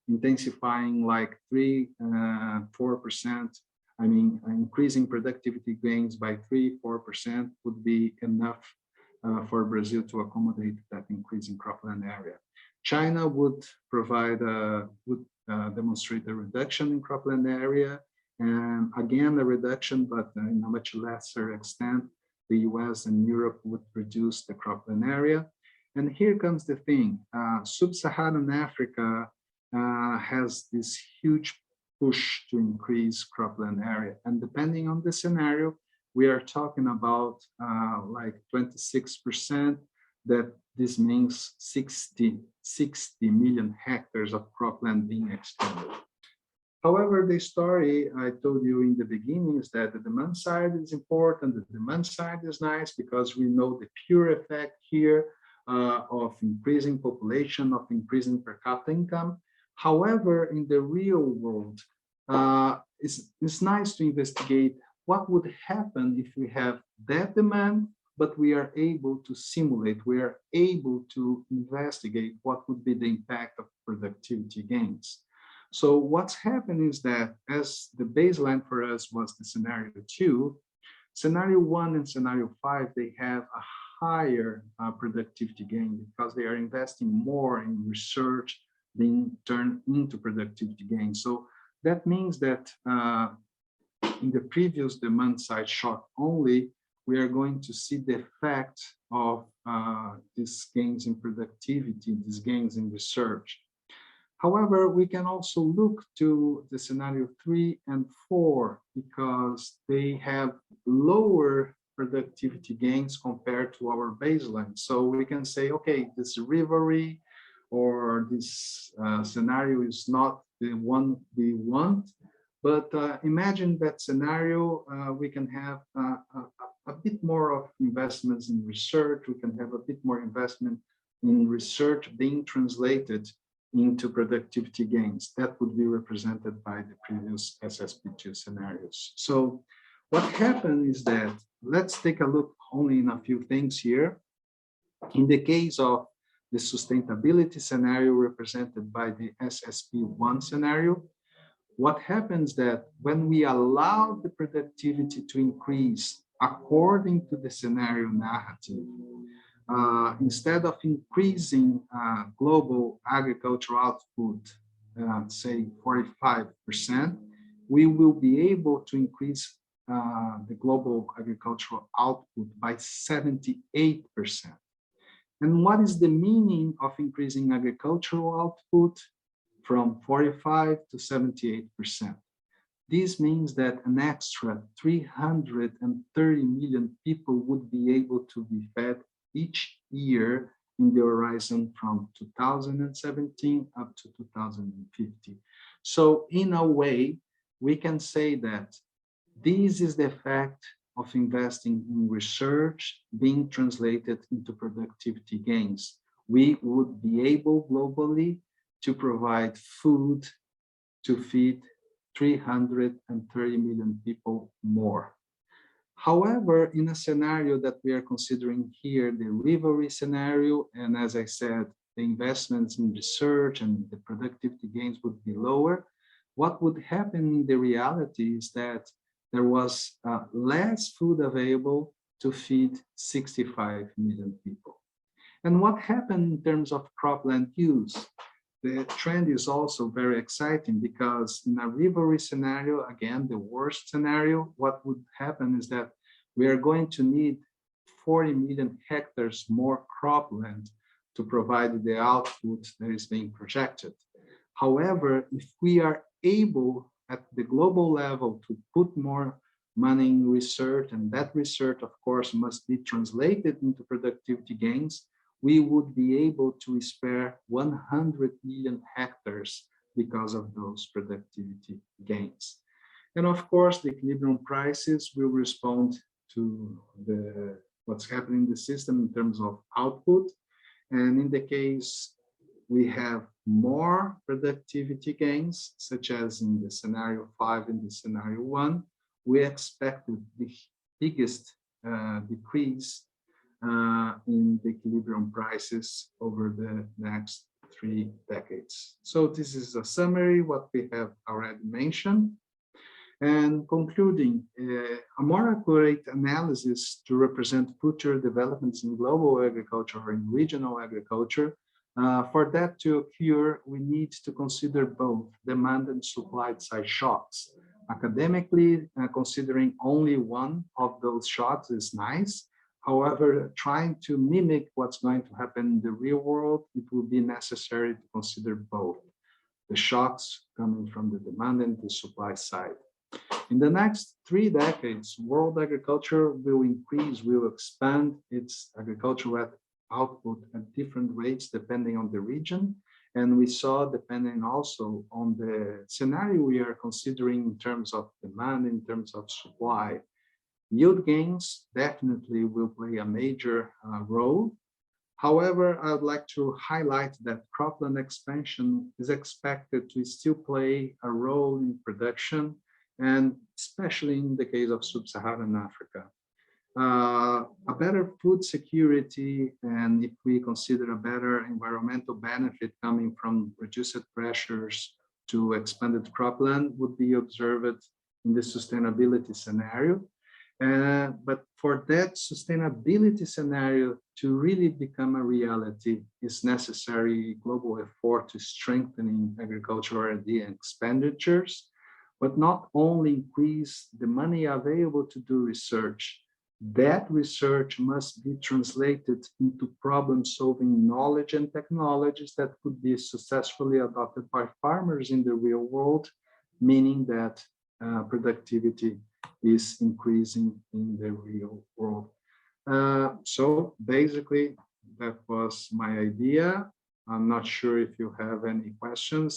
intensifying like 3-4%, I mean, increasing productivity gains by 3-4% would be enough for Brazil to accommodate that increase in cropland area. China would provide, demonstrate a reduction in cropland area, and again, a reduction, but in a much lesser extent. The US and Europe would reduce the cropland area. And here comes the thing, sub-Saharan Africa has this huge push to increase cropland area. And depending on the scenario, we are talking about like 26%, that this means 60 million hectares of cropland being extended. However, the story I told you in the beginning is that the demand side is important. The demand side is nice because we know the pure effect here of increasing population, of increasing per capita income. However, in the real world, it's nice to investigate what would happen if we have that demand, but we are able to simulate, we are able to investigate what would be the impact of productivity gains. So what's happened is that as the baseline for us was the scenario 2, scenario 1 and scenario 5, they have a higher productivity gain because they are investing more in research being turned into productivity gain. So that means that in the previous demand side shock only, we are going to see the effect of these gains in productivity, these gains in research. However, we can also look to the scenario 3 and 4 because they have lower productivity gains compared to our baseline. So we can say, okay, this rivalry or this scenario is not the one we want, but imagine that scenario, we can have a bit more of investments in research, we can have a bit more investment in research being translated into productivity gains. That would be represented by the previous SSP2 scenarios. So what happened is that, let's take a look only in a few things here. In the case of the sustainability scenario represented by the SSP1 scenario, what happens that when we allow the productivity to increase according to the scenario narrative, instead of increasing global agricultural output, say 45%, we will be able to increase the global agricultural output by 78%. And what is the meaning of increasing agricultural output from 45 to 78%? This means that an extra 330 million people would be able to be fed each year in the horizon from 2017 up to 2050. So in a way, we can say that this is the effect of investing in research being translated into productivity gains. We would be able globally to provide food to feed 330 million people more. However, in a scenario that we are considering here, the rivalry scenario, and as I said, the investments in research and the productivity gains would be lower, what would happen in the reality is that there was less food available to feed 65 million people. And what happened in terms of cropland use? The trend is also very exciting because in a rivalry scenario, again, the worst scenario, what would happen is that we are going to need 40 million hectares more cropland to provide the output that is being projected. However, if we are able at the global level to put more money in research, and that research, of course, must be translated into productivity gains, we would be able to spare 100 million hectares because of those productivity gains. And of course, the equilibrium prices will respond to what's happening in the system in terms of output. And in the case we have more productivity gains, such as in the scenario 5 and the scenario 1, we expected the biggest decrease in the equilibrium prices over the next 3 decades. So this is a summary, what we have already mentioned. And concluding, a more accurate analysis to represent future developments in global agriculture or in regional agriculture, for that to occur, we need to consider both demand and supply side shocks. Academically, considering only one of those shocks is nice. However, trying to mimic what's going to happen in the real world, it will be necessary to consider both the shocks coming from the demand and the supply side. In the next 3 decades, world agriculture will increase, will expand its agricultural output at different rates depending on the region. And we saw, depending also on the scenario we are considering in terms of demand, in terms of supply, yield gains definitely will play a major role. However, I would like to highlight that cropland expansion is expected to still play a role in production, and especially in the case of sub-Saharan Africa. A better food security, and if we consider a better environmental benefit coming from reduced pressures to expanded cropland, would be observed in the sustainability scenario. But for that sustainability scenario to really become a reality, is necessary global effort to strengthening agricultural R&D and expenditures, but not only increase the money available to do research. That research must be translated into problem-solving knowledge and technologies that could be successfully adopted by farmers in the real world, meaning that productivity is increasing in the real world. So basically, that was my idea. I'm not sure if you have any questions.